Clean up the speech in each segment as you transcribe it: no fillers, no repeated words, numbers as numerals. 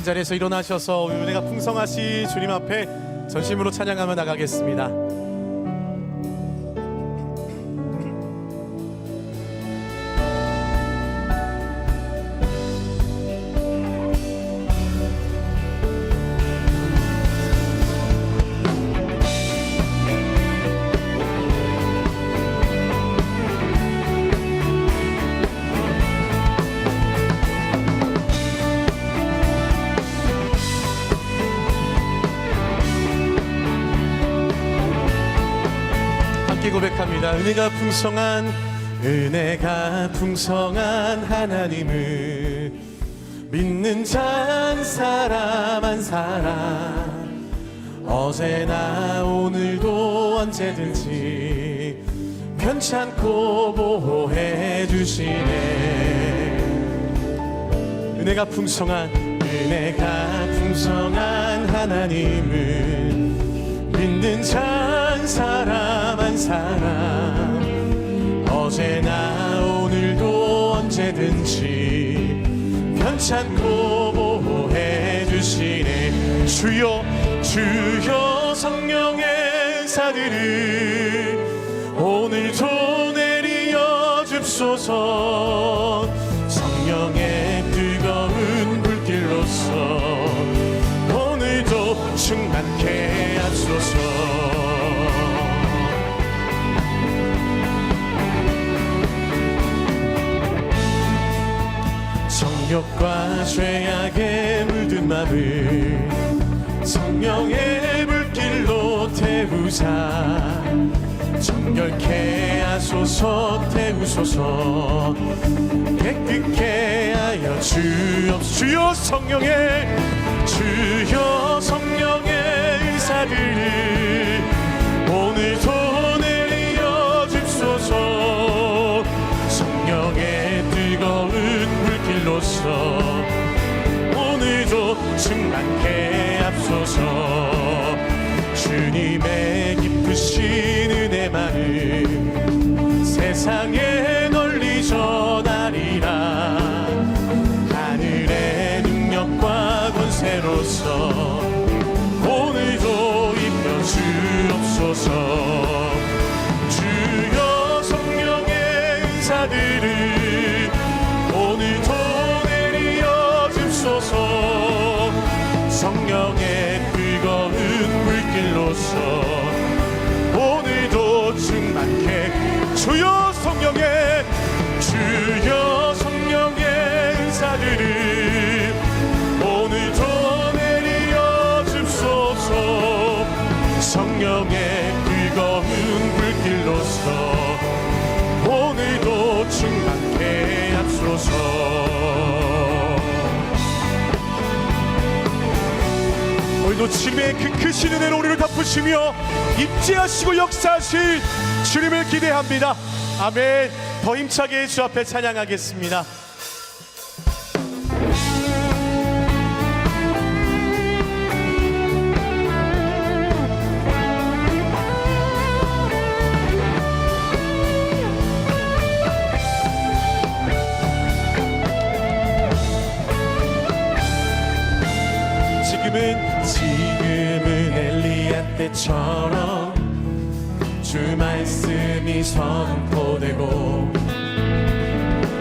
자리에서 일어나셔서 은혜가 풍성하시 주님 앞에 전심으로 찬양하며 나가겠습니다. 고백합니다. 은혜가 풍성한 하나님을 믿는 자 한 사람 한 사람 어제나 오늘도 언제든지 편찮고 보호해 주시네. 은혜가 풍성한 하나님을 믿는 자 한 사람 한 사람 어제나 오늘도 언제든지 편찮고 보호해 주시네. 주여 성령의 은사들을 오늘도 내리어 줍소서. 성령의 뜨거운 불길로서 오늘도 충만케 하소서. 정욕과 죄악에 물든 맘을 성령의 불길로 태우사 정결케 하소서. 태우소서. 깨끗게 하여 주여 성령의 은사들을 오늘도 내리어 줍소서. 성령의 뜨거운 불길로서 오늘도 충만케 앞소서. 주님의 기쁘신 은혜만을 세상에 널리 전하리라. 하늘의 능력과 권세로서 오늘도 입혀 주옵소서. 주여 성령의 은사들을 오늘도 내리어 줍소서. 성령의 뜨거운 물길로서 오늘도 충만케 주여 성령의 은사들을 오늘도 내리어 줍소서. 성령의 뜨거운 불길로서 오늘도 충만케 하소서. 오늘도 주님의 그 크신 은혜로 우리를 덮으시며 입지하시고 역사하실 주님을 기대합니다. 아멘. 더 힘차게 주 앞에 찬양하겠습니다. 지금은 엘리야 때처럼 주 말씀이 선포되고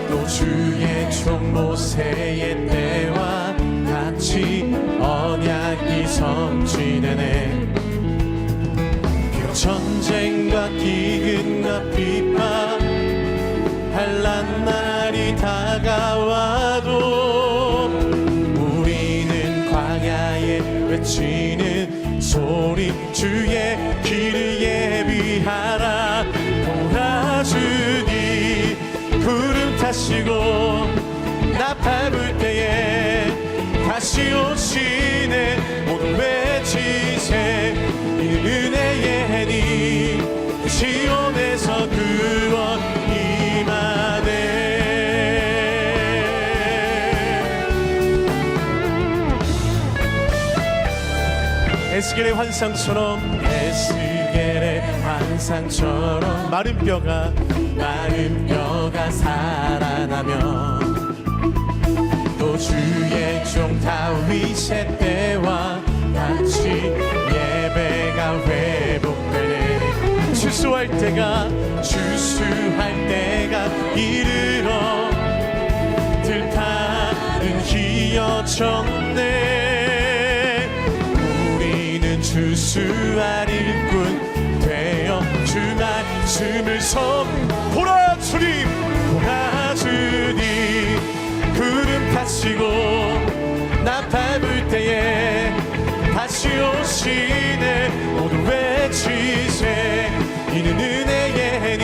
또 주의 종 모세의 때와 같이 언약이 성취되네. 비록 전쟁과 기근과 비판 환난 날이 다가와도 우리는 광야에 외치는 소리 주의 길을 예비하라. 도와주니 구름 타시고 나 밟을 때에 다시 오시네. 모두 외치세 이는 은혜의 해니 시온에서 구원 임하네. 에스겔의 환상처럼 마른 뼈가 살아나며 또 주의 종 다윗의 때와 같이 예배가 회복되네. 추수할 때가 이르러 들판은 휘어졌네. 우리는 추수할 일꾼 되어 주 말씀을 보라 주님, 보라 주님. 구름 타시고 나팔 불 때에 다시 오시네. 모두 외치세. 이는 은혜의 해니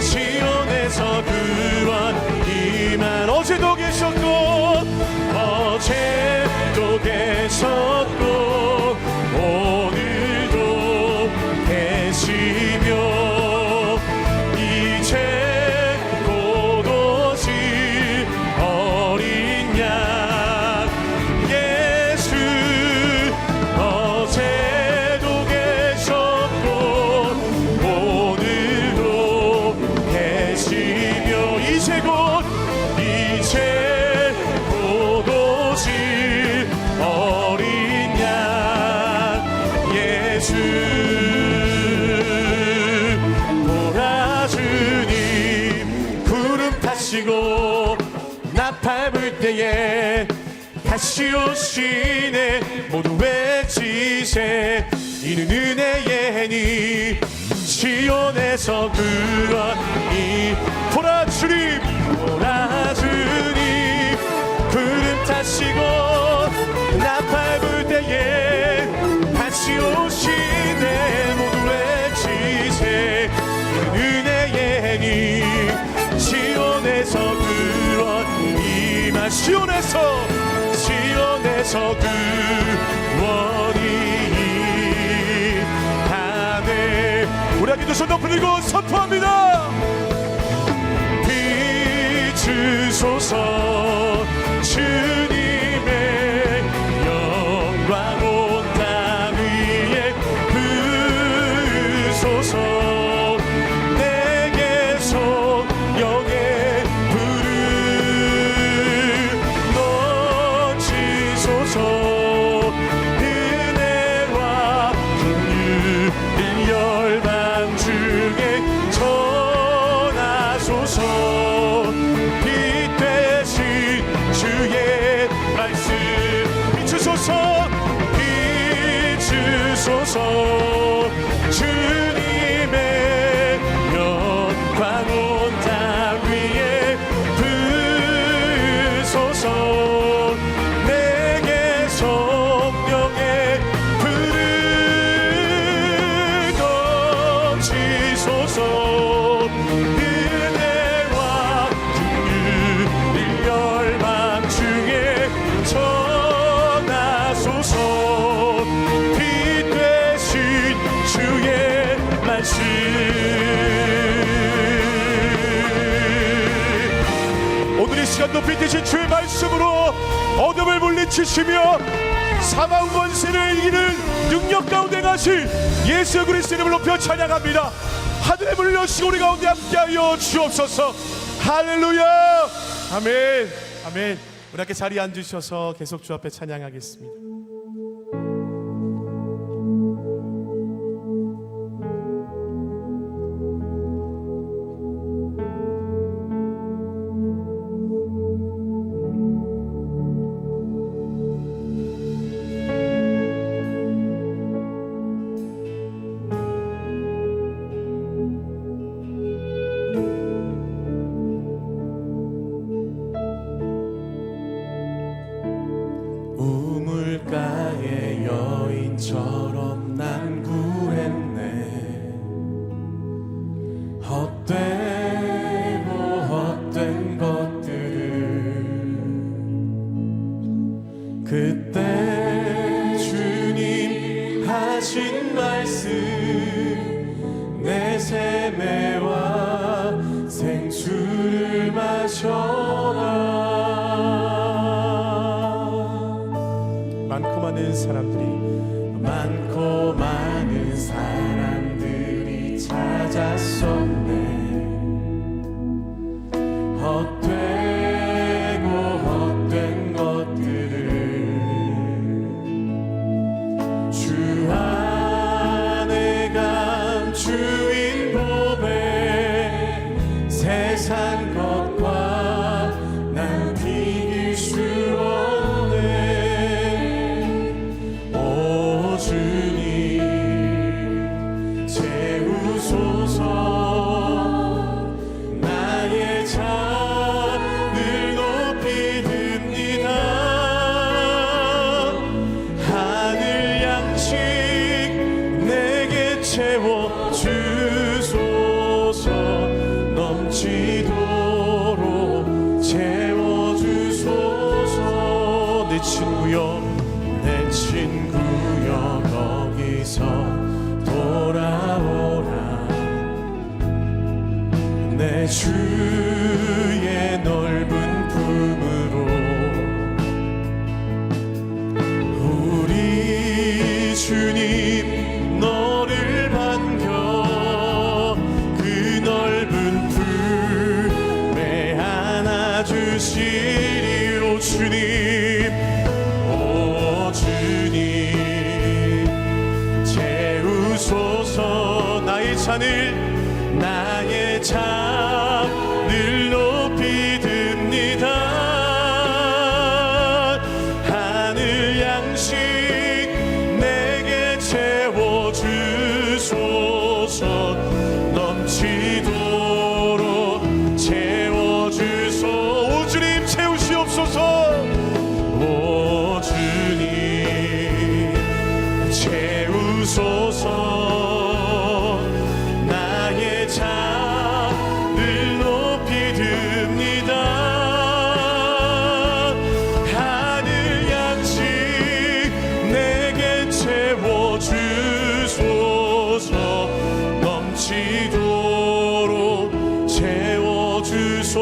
시온에서 구원 임한. 어제도 계셨고 오늘도 계시며 이제 곧 오실 어린 양 예수. 어제도 계셨고 오늘도 계시며 이제 곧 오실 어린 양 예수. 보라 주님, 구름 타시고 나팔 불 때에 다시 오시네. 모두 외치세. 이는 은혜의 해니 시온에서 구원이. 보라 주님, 보라 주님. 구름 타시고 나팔 불 때에 다시 오시네. 모두 외치세. 은혜의 해니 시온에서 구원 임한. 시온에서 구원이 임하네. 우리 함께 두 손 높이고 선포합니다. 비추소서 주님의 영광 온 땅 위에 부으소서. 내게 성령의 불을 넘치소서. 은혜와 긍휼을 열방 중에 전하소서. 비추소서 주님의 영광 온 땅 위에 부으소서. 내게 성령의 불을 넘치소서. 은혜와 긍휼을 열방 중에 전하소서. 주의 말씀. 오늘 이 시간 높이 뜨신 주의 말씀으로 어둠을 물리치시며 사망 권세를 이기는 능력 가운데 가신 예수 그리스도 이름을 높여 찬양합니다. 하늘의 문을 여시고 우리 가운데 함께하여 주옵소서. 할렐루야. 아멘. 아멘. 우리 함께 자리에 앉으셔서 계속 주 앞에 찬양하겠습니다. 우물가의 여인처럼 난 구했네. 헛된 것들을. 그때 주님 하신 말씀. 내 세매와 생수를 마셔라. 많고 많은 사람들이 찾았었네. 헛되고 내 주의 넓은 품으로 우리 주님 너를 반겨 그 넓은 품에 안아주시리로 주님 오 주님 채우소서 나의 잔을 높이 듭니다. 하늘 양식 내게 채워주소서 넘치도록 채워주소 오 주님 채우시옵소서 오 주님 채우소서 잔을 높이 듭니다. 하늘 양식 내게 채워주소서 넘치도록 채워주소서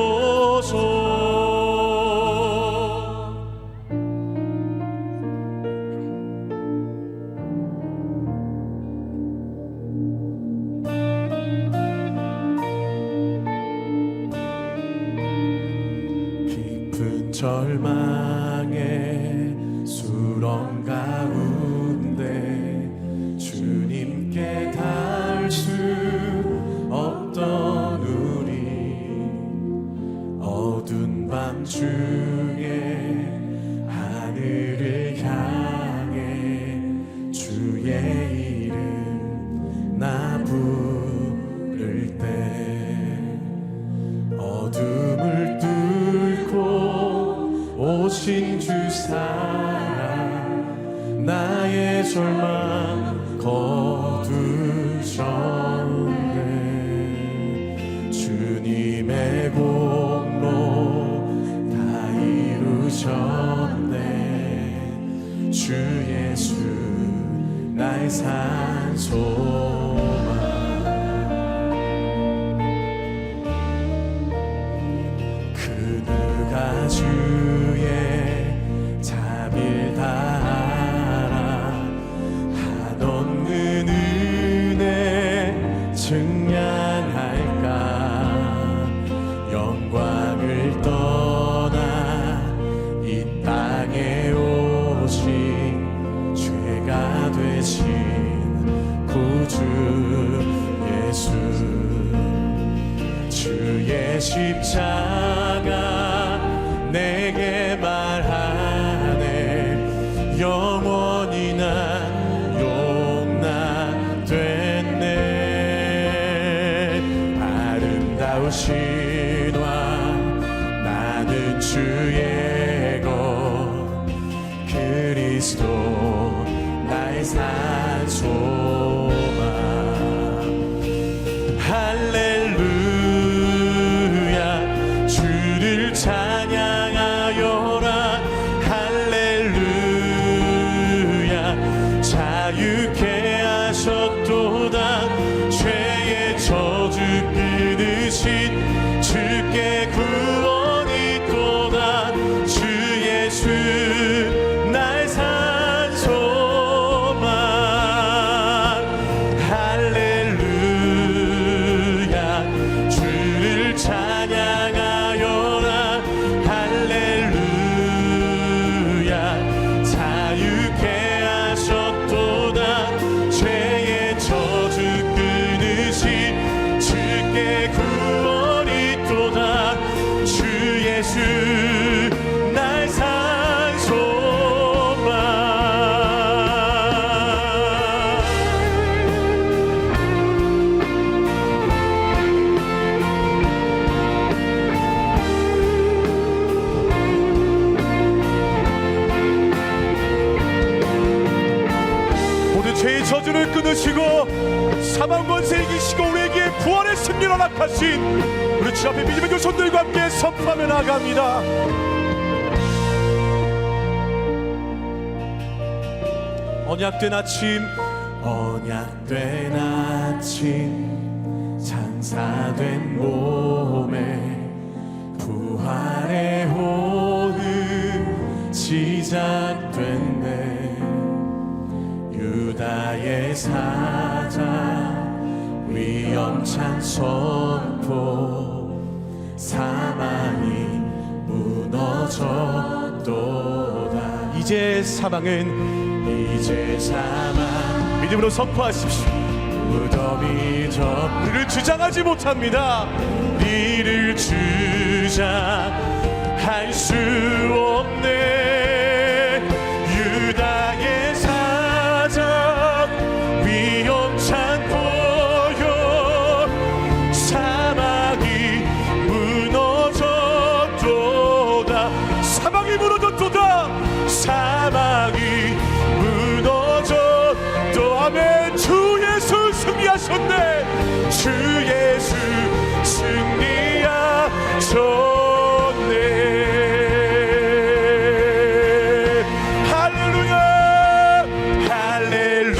절망의 수렁 가운데 주님께 닿을 수 없던 우리 어두운 밤중에 하늘을 향해 주의 이름 나 부를 때 어둠을 뚫고 오신 주 사랑 나의 절망 거두셨네 주님의 공로 다 이루셨네 주 예수 나의 산소망 그 누가 주의 자비를 다하라 한없는 은혜 증량할까 영광을 떠나 이 땅에 오신 죄가 되신 구주 예수 주의 십자가 내게 말하네 영원히 난 용납됐네 아름다우신 왕 나는 주의 것 그리스도 나의 산소망 할렐루야 주를 찬양하여라 할렐루야 자유케 하셨도다 죄의 저주 끊으신 주께 구원이 있도다 주 예수 나의 산소망 할렐루야 주를 찬양하여라 할렐루야 자유케 하셨도다 죄의 저주 끊으신 주께 구원이 있도다 주 예수 나의 산소망 모든 죄의 저주를 끊으시고 사망 권세 이기시고 우리에게 구원의 승리를 허락하신 우리 주 앞에 믿음의 그 손들과 함께 선포하며 나아갑니다. 언약된 아침 언약된 아침 장사된 몸에 부활의 호흡 시작됐네. 유다의 사자 위엄찬 선포, 사망이 무너졌도다. 이제 사망 믿음으로 선포하십시오. 무덤이 우리를 주장하지 못합니다. 우리를 주장할 수 없네. 유다의 사자 위엄찬 보혈, 사망이 무너졌도다. 사망이 무너졌도다. 사망이 무너졌도. 아멘. 주 예수 승리하셨네. 주 예수 승리하셨네. 할렐루야. 할렐루야.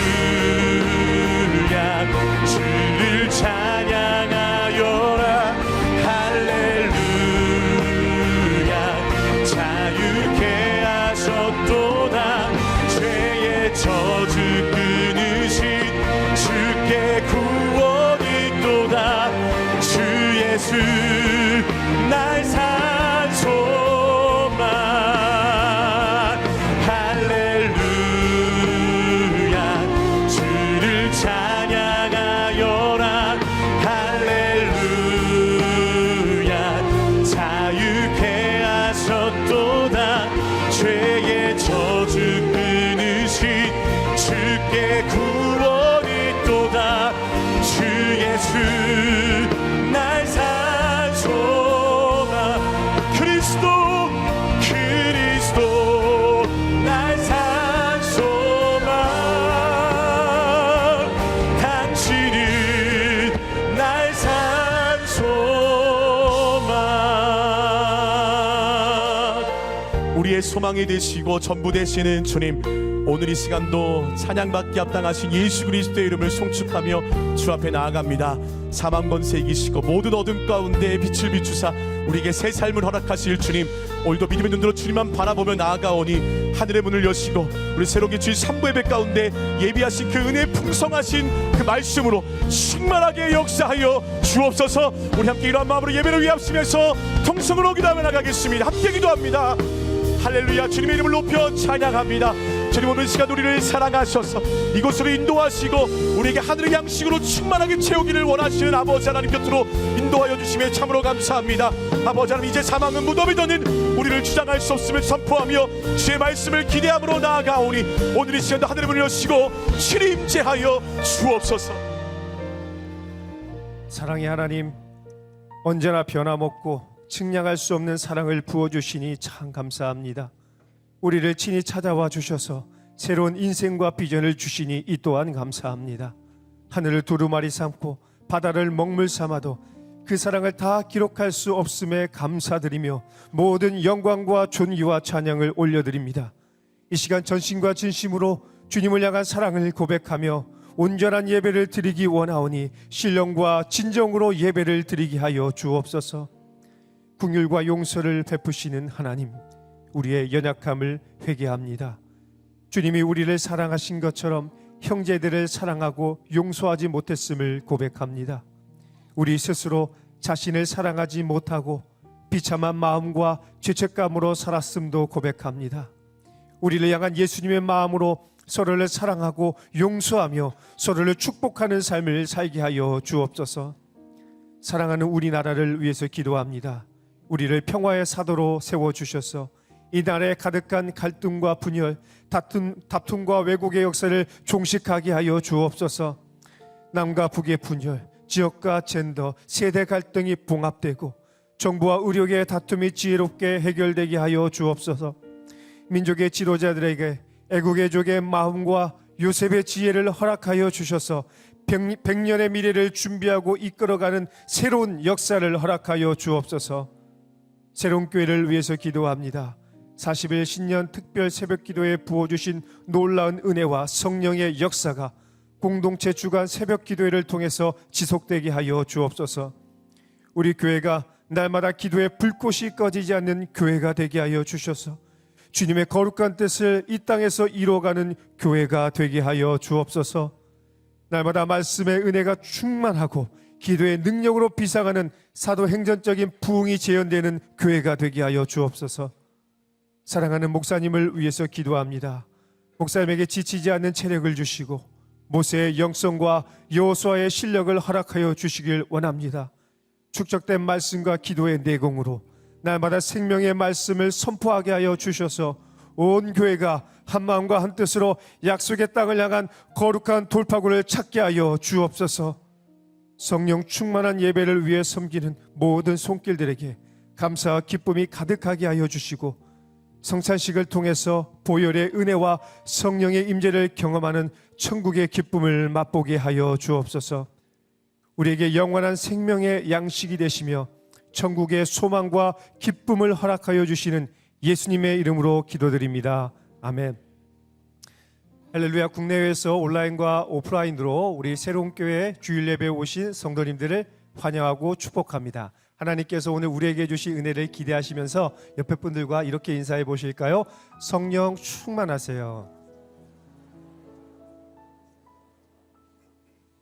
주를 찬양하여라. 할렐루야. 자유케 하셨도다. 죄의 저주 끊으신 주께 구원이 또다. 주 예수 날 산 소망. 할렐루야. 주를 찬양하여라. 할렐루야. 자유케 하셨도다. 죄의 저주 끊으신 주께 구원이 또다. 주 예수 날 산 소망. 그리스도 날 산 소망. 당신은 날 산 소망. 우리의 소망이 되시고 전부 되시는 주님, 오늘 이 시간도 찬양받기 합당하신 예수 그리스도의 이름을 송축하며 주 앞에 나아갑니다. 사망 권세 이기시고 모든 어둠 가운데 빛을 비추사 우리에게 새 삶을 허락하실 주님, 오늘도 믿음의 눈으로 주님만 바라보며 나아가오니 하늘의 문을 여시고 우리 새롭게 주신 삼부 예배 가운데 예비하신 그 은혜 풍성하신 그 말씀으로 충만하게 역사하여 주옵소서. 우리 함께 이러한 마음으로 예배를 위해 합심해서 통성으로 기도하며 나가겠습니다. 함께 기도합니다. 할렐루야. 주님의 이름을 높여 찬양합니다. 주님, 오늘 시간 우리를 사랑하셔서 이곳으로 인도하시고 우리에게 하늘의 양식으로 충만하게 채우기를 원하시는 아버지 하나님 곁으로 인도하여 주심에 참으로 감사합니다. 아버지 하나님, 이제 사망은 무덤이 되는 우리를 주장할 수 없음을 선포하며 주의 말씀을 기대함으로 나아가오니 오늘 이 시간도 하늘의 문을 여시고 친히 임재하여 주옵소서. 사랑의 하나님, 언제나 변함없고 측량할 수 없는 사랑을 부어주시니 참 감사합니다. 우리를 친히 찾아와 주셔서 새로운 인생과 비전을 주시니 이 또한 감사합니다. 하늘을 두루마리 삼고 바다를 먹물 삼아도 그 사랑을 다 기록할 수 없음에 감사드리며 모든 영광과 존귀와 찬양을 올려드립니다. 이 시간 전심과 진심으로 주님을 향한 사랑을 고백하며 온전한 예배를 드리기 원하오니 신령과 진정으로 예배를 드리게 하여 주옵소서. 긍휼과 용서를 베푸시는 하나님, 우리의 연약함을 회개합니다. 주님이 우리를 사랑하신 것처럼 형제들을 사랑하고 용서하지 못했음을 고백합니다. 우리 스스로 자신을 사랑하지 못하고 비참한 마음과 죄책감으로 살았음도 고백합니다. 우리를 향한 예수님의 마음으로 서로를 사랑하고 용서하며 서로를 축복하는 삶을 살게 하여 주옵소서. 사랑하는 우리나라를 위해서 기도합니다. 우리를 평화의 사도로 세워주셔서 이 나라에 가득한 갈등과 분열, 다툼과 왜곡의 역사를 종식하게 하여 주옵소서. 남과 북의 분열, 지역과 젠더, 세대 갈등이 봉합되고 정부와 의료계의 다툼이 지혜롭게 해결되게 하여 주옵소서. 민족의 지도자들에게 애국의 족의 마음과 요셉의 지혜를 허락하여 주셔서 100년의 미래를 준비하고 이끌어가는 새로운 역사를 허락하여 주옵소서. 새로운 교회를 위해서 기도합니다. 40일 신년 특별 새벽 기도에 부어주신 놀라운 은혜와 성령의 역사가 공동체 주간 새벽 기도회를 통해서 지속되게 하여 주옵소서. 우리 교회가 날마다 기도의 불꽃이 꺼지지 않는 교회가 되게 하여 주셔서 주님의 거룩한 뜻을 이 땅에서 이루어가는 교회가 되게 하여 주옵소서. 날마다 말씀의 은혜가 충만하고 기도의 능력으로 비상하는 사도행전적인 부흥이 재현되는 교회가 되게 하여 주옵소서. 사랑하는 목사님을 위해서 기도합니다. 목사님에게 지치지 않는 체력을 주시고 모세의 영성과 여호수아의 실력을 허락하여 주시길 원합니다. 축적된 말씀과 기도의 내공으로 날마다 생명의 말씀을 선포하게 하여 주셔서 온 교회가 한 마음과 한 뜻으로 약속의 땅을 향한 거룩한 돌파구를 찾게 하여 주옵소서. 성령 충만한 예배를 위해 섬기는 모든 손길들에게 감사와 기쁨이 가득하게 하여 주시고 성찬식을 통해서 보혈의 은혜와 성령의 임재를 경험하는 천국의 기쁨을 맛보게 하여 주옵소서. 우리에게 영원한 생명의 양식이 되시며 천국의 소망과 기쁨을 허락하여 주시는 예수님의 이름으로 기도드립니다. 아멘. 할렐루야. 국내외에서 온라인과 오프라인으로 우리 새로운 교회 주일 예배에 오신 성도님들을 환영하고 축복합니다. 하나님께서 오늘 우리에게 주신 은혜를 기대하시면서 옆에 분들과 이렇게 인사해 보실까요? 성령 충만하세요.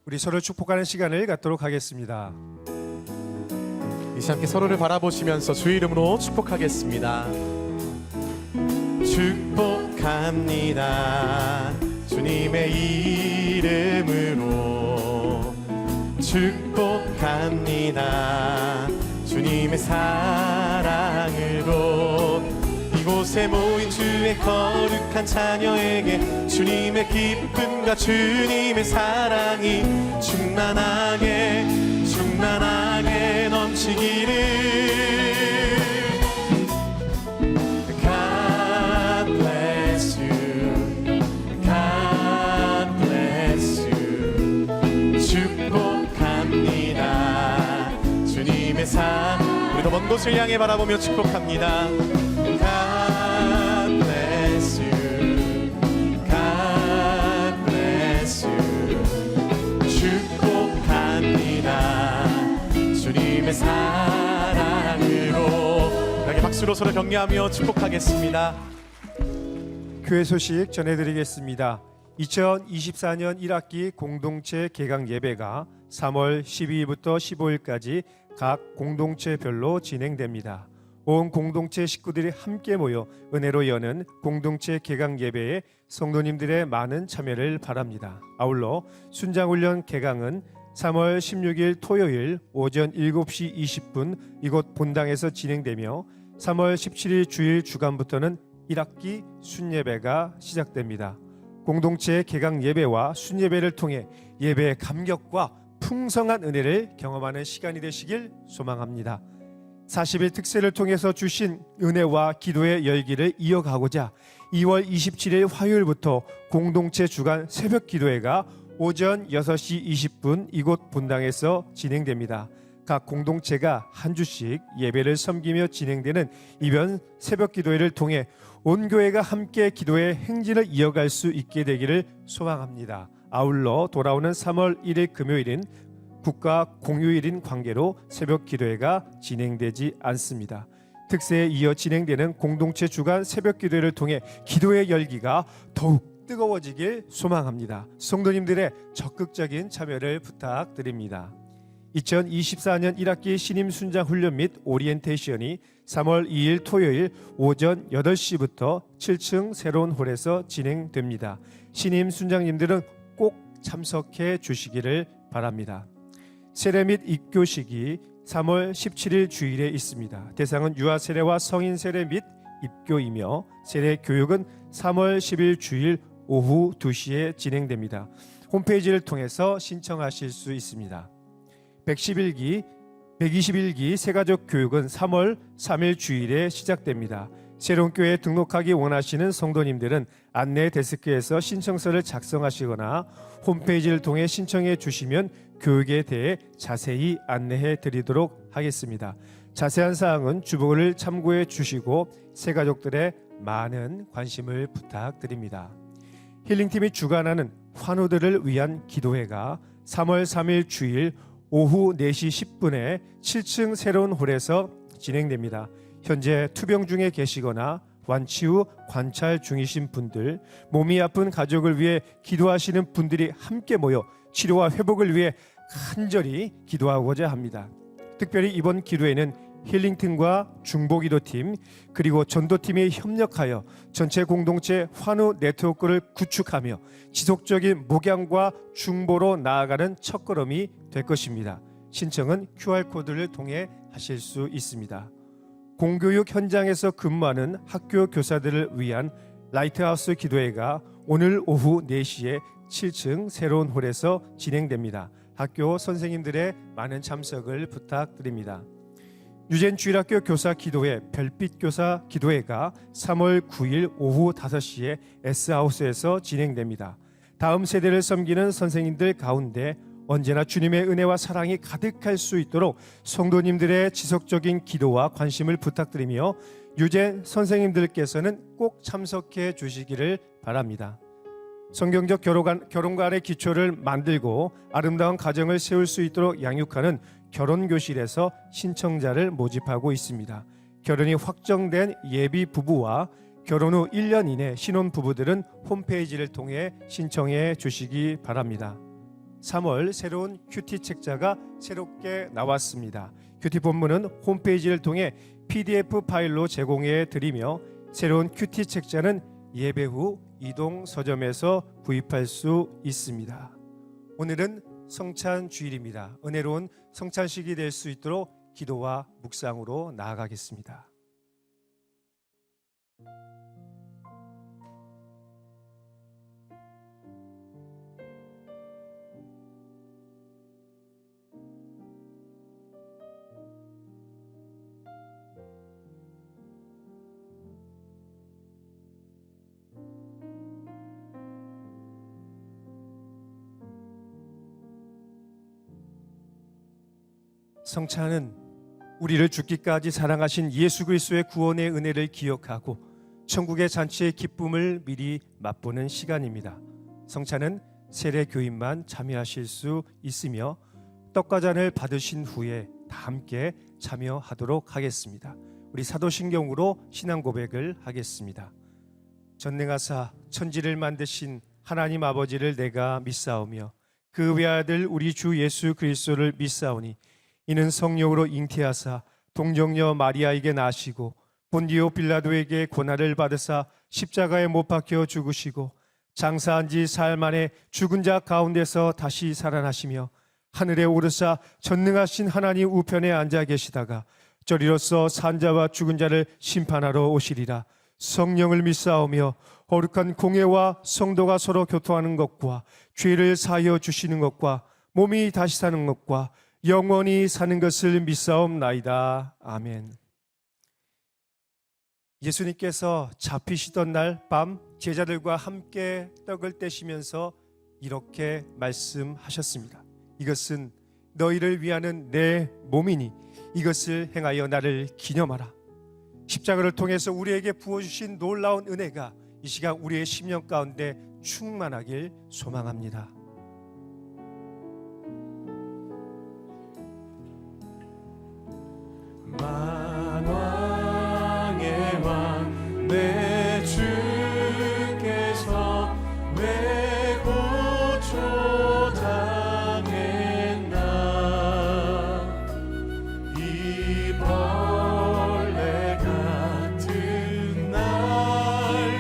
우리 서로 축복하는 시간을 갖도록 하겠습니다. 이 시간 함께 서로를 바라보시면서 주의 이름으로 축복하겠습니다. 축복합니다. 주님의 이름으로 축복합니다. 주님의 사랑으로 이곳에 모인 주의 거룩한 자녀에게 주님의 기쁨과 주님의 사랑이 충만하게 넘치기를. God bless you, God bless you. 축복합니다. 주님의 우리도 먼 곳을 향해 바라보며 축복합니다. God bless you, God bless you. 축복합니다. 주님의 사랑으로. 이렇게 박수로 서로 격려하며 축복하겠습니다. 교회 소식 전해드리겠습니다. 2024년 1학기 공동체 개강 예배가 3월 12일부터 15일까지 각 공동체별로 진행됩니다. 온 공동체 식구들이 함께 모여 은혜로 여는 공동체 개강 예배에 성도님들의 많은 참여를 바랍니다. 아울러 순장훈련 개강은 3월 16일 토요일 오전 7시 20분 이곳 본당에서 진행되며 3월 17일 주일 주간부터는 1학기 순예배가 시작됩니다. 공동체 개강 예배와 순예배를 통해 예배의 감격과 풍성한 은혜를 경험하는 시간이 되시길 소망합니다. 40일 특세를 통해서 주신 은혜와 기도의 열기를 이어가고자 2월 27일 화요일부터 공동체 주간 새벽 기도회가 오전 6시 20분 이곳 본당에서 진행됩니다. 각 공동체가 한 주씩 예배를 섬기며 진행되는 이번 새벽 기도회를 통해 온 교회가 함께 기도의 행진을 이어갈 수 있게 되기를 소망합니다. 아울러 돌아오는 3월 1일 금요일인 국가 공휴일인 관계로 새벽 기도회가 진행되지 않습니다. 특세에 이어 진행되는 공동체 주간 새벽 기도회를 통해 기도의 열기가 더욱 뜨거워지길 소망합니다. 성도님들의 적극적인 참여를 부탁드립니다. 2024년 1학기 신임 순장 훈련 및 오리엔테이션이 3월 2일 토요일 오전 8시부터 7층 새로운 홀에서 진행됩니다. 신임 순장님들은 꼭 참석해 주시기를 바랍니다. 세례 및 입교식이 3월 17일 주일에 있습니다. 대상은 유아 세례와 성인 세례 및 입교이며 세례 교육은 3월 10일 주일 오후 2시에 진행됩니다. 홈페이지를 통해서 신청하실 수 있습니다. 121기 새가족 교육은 3월 3일 주일에 시작됩니다. 새로운 교회에 등록하기 원하시는 성도님들은 안내 데스크에서 신청서를 작성하시거나 홈페이지를 통해 신청해 주시면 교육에 대해 자세히 안내해 드리도록 하겠습니다. 자세한 사항은 주보를 참고해 주시고 새가족들의 많은 관심을 부탁드립니다. 힐링팀이 주관하는 환우들을 위한 기도회가 3월 3일 주일 오후 4시 10분에 7층 새로운 홀에서 진행됩니다. 현재 투병 중에 계시거나 완치 후 관찰 중이신 분들, 몸이 아픈 가족을 위해 기도하시는 분들이 함께 모여 치료와 회복을 위해 간절히 기도하고자 합니다. 특별히 이번 기도회는 힐링팀과 중보기도팀 그리고 전도팀이 협력하여 전체 공동체 환우 네트워크를 구축하며 지속적인 목양과 중보로 나아가는 첫걸음이 될 것입니다. 신청은 QR코드를 통해 하실 수 있습니다. 공교육 현장에서 근무하는 학교 교사들을 위한 라이트하우스 기도회가 오늘 오후 4시에 7층 새로운 홀에서 진행됩니다. 학교 선생님들의 많은 참석을 부탁드립니다. 유젠 주일학교 교사 기도회 별빛 교사 기도회가 3월 9일 오후 5시에 S하우스에서 진행됩니다. 다음 세대를 섬기는 선생님들 가운데 언제나 주님의 은혜와 사랑이 가득할 수 있도록 성도님들의 지속적인 기도와 관심을 부탁드리며 유젠 선생님들께서는 꼭 참석해 주시기를 바랍니다. 성경적 결혼관의 기초를 만들고 아름다운 가정을 세울 수 있도록 양육하는 결혼교실에서 신청자를 모집하고 있습니다. 결혼이 확정된 예비 부부와 결혼 후 1년 이내 신혼 부부들은 홈페이지를 통해 신청해 주시기 바랍니다. 3월 새로운 큐티 책자가 새롭게 나왔습니다. 큐티 본문은 홈페이지를 통해 PDF 파일로 제공해 드리며 새로운 큐티 책자는 예배 후 이동 서점에서 구입할 수 있습니다. 오늘은 성찬 주일입니다. 은혜로운 성찬식이 될 수 있도록 기도와 묵상으로 나아가겠습니다. 성찬은 우리를 죽기까지 사랑하신 예수 그리스도의 구원의 은혜를 기억하고 천국의 잔치의 기쁨을 미리 맛보는 시간입니다. 성찬은 세례 교인만 참여하실 수 있으며 떡과 잔을 받으신 후에 다 함께 참여하도록 하겠습니다. 우리 사도신경으로 신앙 고백을 하겠습니다. 전능하사 천지를 만드신 하나님 아버지를 내가 믿사오며 그 외아들 우리 주 예수 그리스도를 믿사오니 이는 성령으로 잉태하사 동정녀 마리아에게 나시고 본디오 빌라도에게 고난을 받으사 십자가에 못 박혀 죽으시고 장사한 지 사흘 만에 죽은 자 가운데서 다시 살아나시며 하늘에 오르사 전능하신 하나님 우편에 앉아 계시다가 저리로서 산자와 죽은 자를 심판하러 오시리라. 성령을 믿사오며 거룩한 공예와 성도가 서로 교통하는 것과 죄를 사하여 주시는 것과 몸이 다시 사는 것과 영원히 사는 것을 믿사옵나이다. 아멘. 예수님께서 잡히시던 날 밤 제자들과 함께 떡을 떼시면서 이렇게 말씀하셨습니다. 이것은 너희를 위하는 내 몸이니 이것을 행하여 나를 기념하라. 십자가를 통해서 우리에게 부어주신 놀라운 은혜가 이 시간 우리의 심령 가운데 충만하길 소망합니다. 만왕의 왕 내 주께서 왜 고초 당했나. 이 벌레 같은 날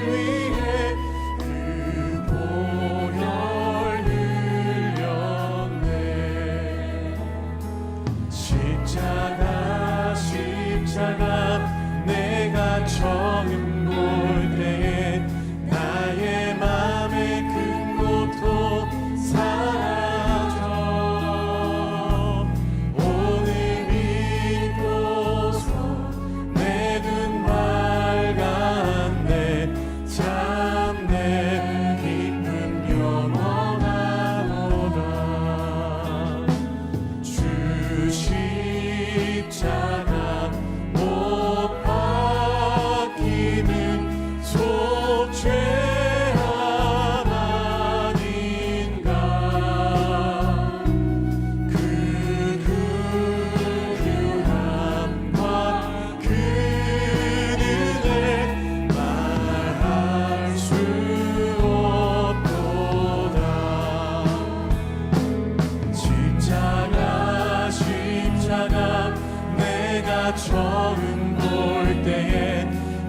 위해 그 보혈 흘렸네. 십자가 내가 처음 볼 때에 나의 맘의 큰 고통 사라져. 오늘 믿고서 내 눈 밝았네. 참 내 기쁨 영원하도다. 주 십자가 못 박히는 속죄 하나님 내가 처음 볼 때에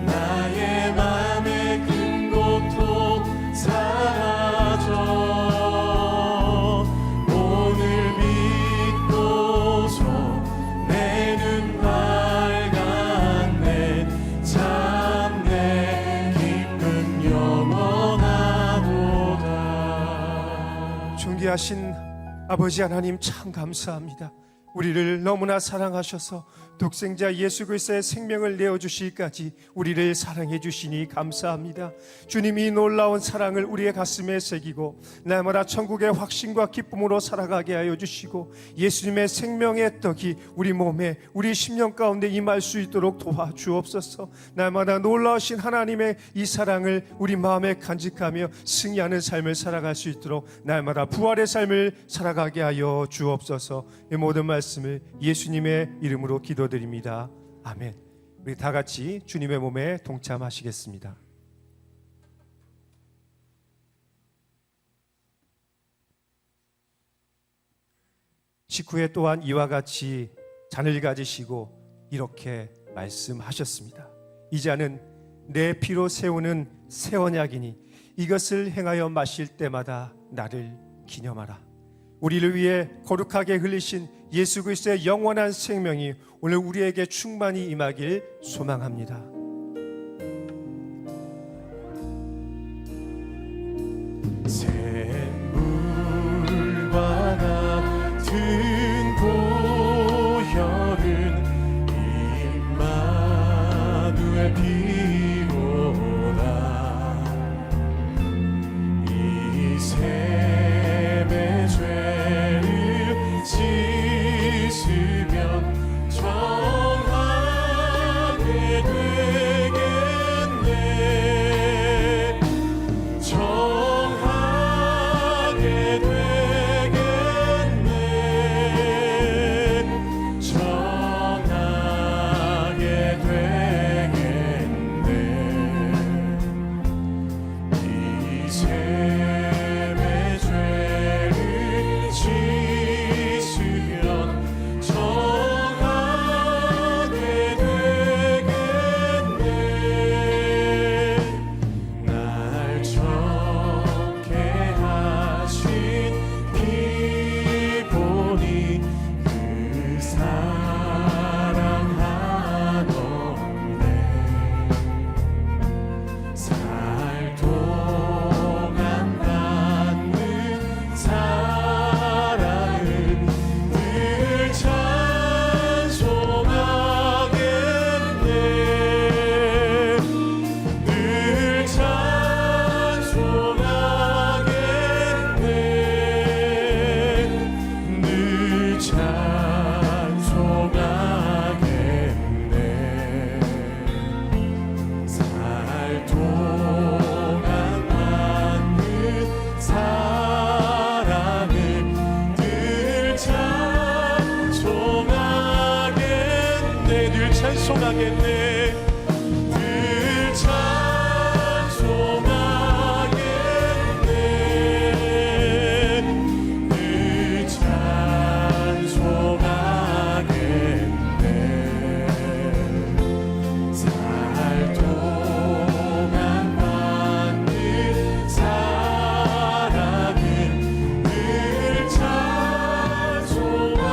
나의 맘의 큰 고통 사라져 오늘 믿고서 내 눈 밝았네 참 내 기쁨 영원하도다. 존귀하신 아버지 하나님 참 감사합니다. 우리를 너무나 사랑하셔서 독생자 예수 그리스도의 생명을 내어주시기까지 우리를 사랑해 주시니 감사합니다. 주님이 놀라운 사랑을 우리의 가슴에 새기고 날마다 천국의 확신과 기쁨으로 살아가게 하여 주시고 예수님의 생명의 떡이 우리 몸에 우리 심령 가운데 임할 수 있도록 도와주옵소서. 날마다 놀라우신 하나님의 이 사랑을 우리 마음에 간직하며 승리하는 삶을 살아갈 수 있도록 날마다 부활의 삶을 살아가게 하여 주옵소서. 이 모든 말씀을 예수님의 이름으로 기도드립니다. 아멘. 우리 다 같이 주님의 몸에 동참하시겠습니다. 식후에 또한 이와 같이 잔을 가지시고 이렇게 말씀하셨습니다. 이 잔은 내 피로 세우는 새 언약이니 이것을 행하여 마실 때마다 나를 기념하라. 우리를 위해 거룩하게 흘리신 예수 그리스도의 영원한 생명이 오늘 우리에게 충만히 임하길 소망합니다. 샘물과 같은 보혈은 임마누엘 피로다. 이 샘의 죄를 씻으면 정하게 되겠네. 정하게 되겠네. 정하게 되겠네. 이 샘의 죄를 씻으면 정하게 되겠네. 날 좋게 하신 기본이 그 사랑하던데 살 동안 받는 사랑을 늘 찬송하겠네. 늘 찬송하겠네. 늘 찬송하겠네. 살 동안 받는 사랑을 늘 찬송하겠네. 늘 찬송하겠네. 늘 찬송하겠네. 늘 찬송하겠네. 살 동안 받는 사랑을 늘 찬송하겠네.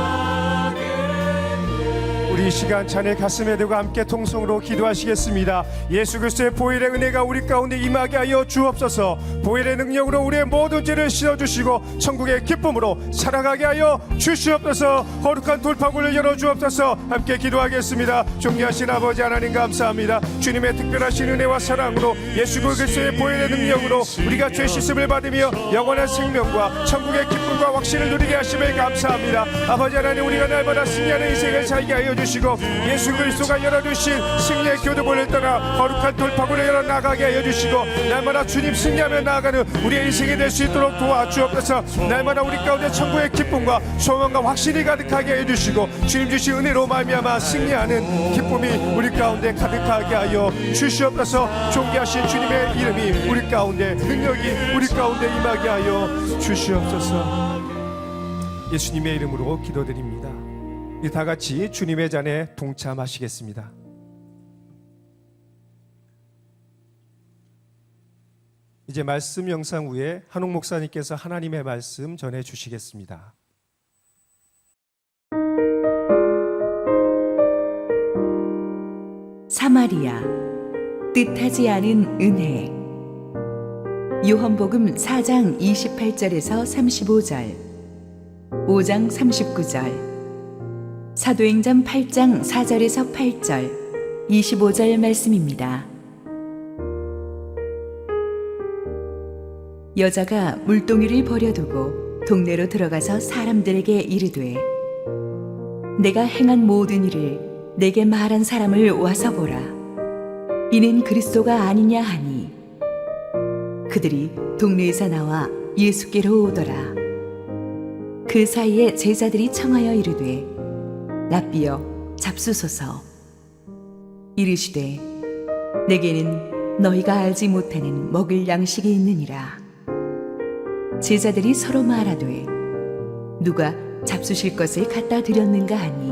우리 이 시간 잔을 가슴에 대고 함께 통성으로 기도하시겠습니다. 예수 그리스도의 보혈의 은혜가 우리 가운데 임하게 하여 주옵소서. 보혈의 능력으로 우리의 모든 죄를 씻어주시고 천국의 기쁨으로 살아가게 하여 주시옵소서. 거룩한 돌파구를 열어주옵소서. 함께 기도하겠습니다. 존귀하신 아버지 하나님 감사합니다. 주님의 특별하신 은혜와 사랑으로 예수 그리스도의 보혈의 능력으로 우리가 죄 씻음을 받으며 영원한 생명과 천국의 기쁨과 확신을 누리게 하심을 감사합니다. 아버지 하나님, 우리가 날마다 승리하는 인생을 살게 하여 주시고 예수 그리스도가 열어주신 승리의 교두보를 떠나 거룩한 돌파구를 열어 나가게 하여 주시고 날마다 주님 승리하며 나아가는 우리의 인생이 될 수 있도록 도와주옵소서. 날마다 우리 가운데 천국의 기쁨과 소망과 확신이 가득하게 하여 주시고 주님 주신 은혜로 말미암아 승리하는 기쁨이 우리 가운데 가득하게 하여 주시옵소서. 존귀하신 주님의 이름이 우리 가운데, 능력이 우리 가운데 임하게 하여 주시옵소서. 예수님의 이름으로 기도드립니다. 우리 다 같이 주님의 잔에 동참하시겠습니다. 이제 말씀 영상 후에 한옥 목사님께서 하나님의 말씀 전해 주시겠습니다. 사마리아 뜻하지 않은 은혜. 요한복음 4장 28절에서 35절, 5장 39절, 사도행전 8장 4절에서 8절, 25절 말씀입니다. 여자가 물동이를 버려두고 동네로 들어가서 사람들에게 이르되, 내가 행한 모든 일을 내게 말한 사람을 와서 보라. 이는 그리스도가 아니냐 하니, 그들이 동네에서 나와 예수께로 오더라. 그 사이에 제자들이 청하여 이르되, 랍비여 잡수소서. 이르시되, 내게는 너희가 알지 못하는 먹을 양식이 있느니라. 제자들이 서로 말하되, 누가 잡수실 것을 갖다 드렸는가 하니,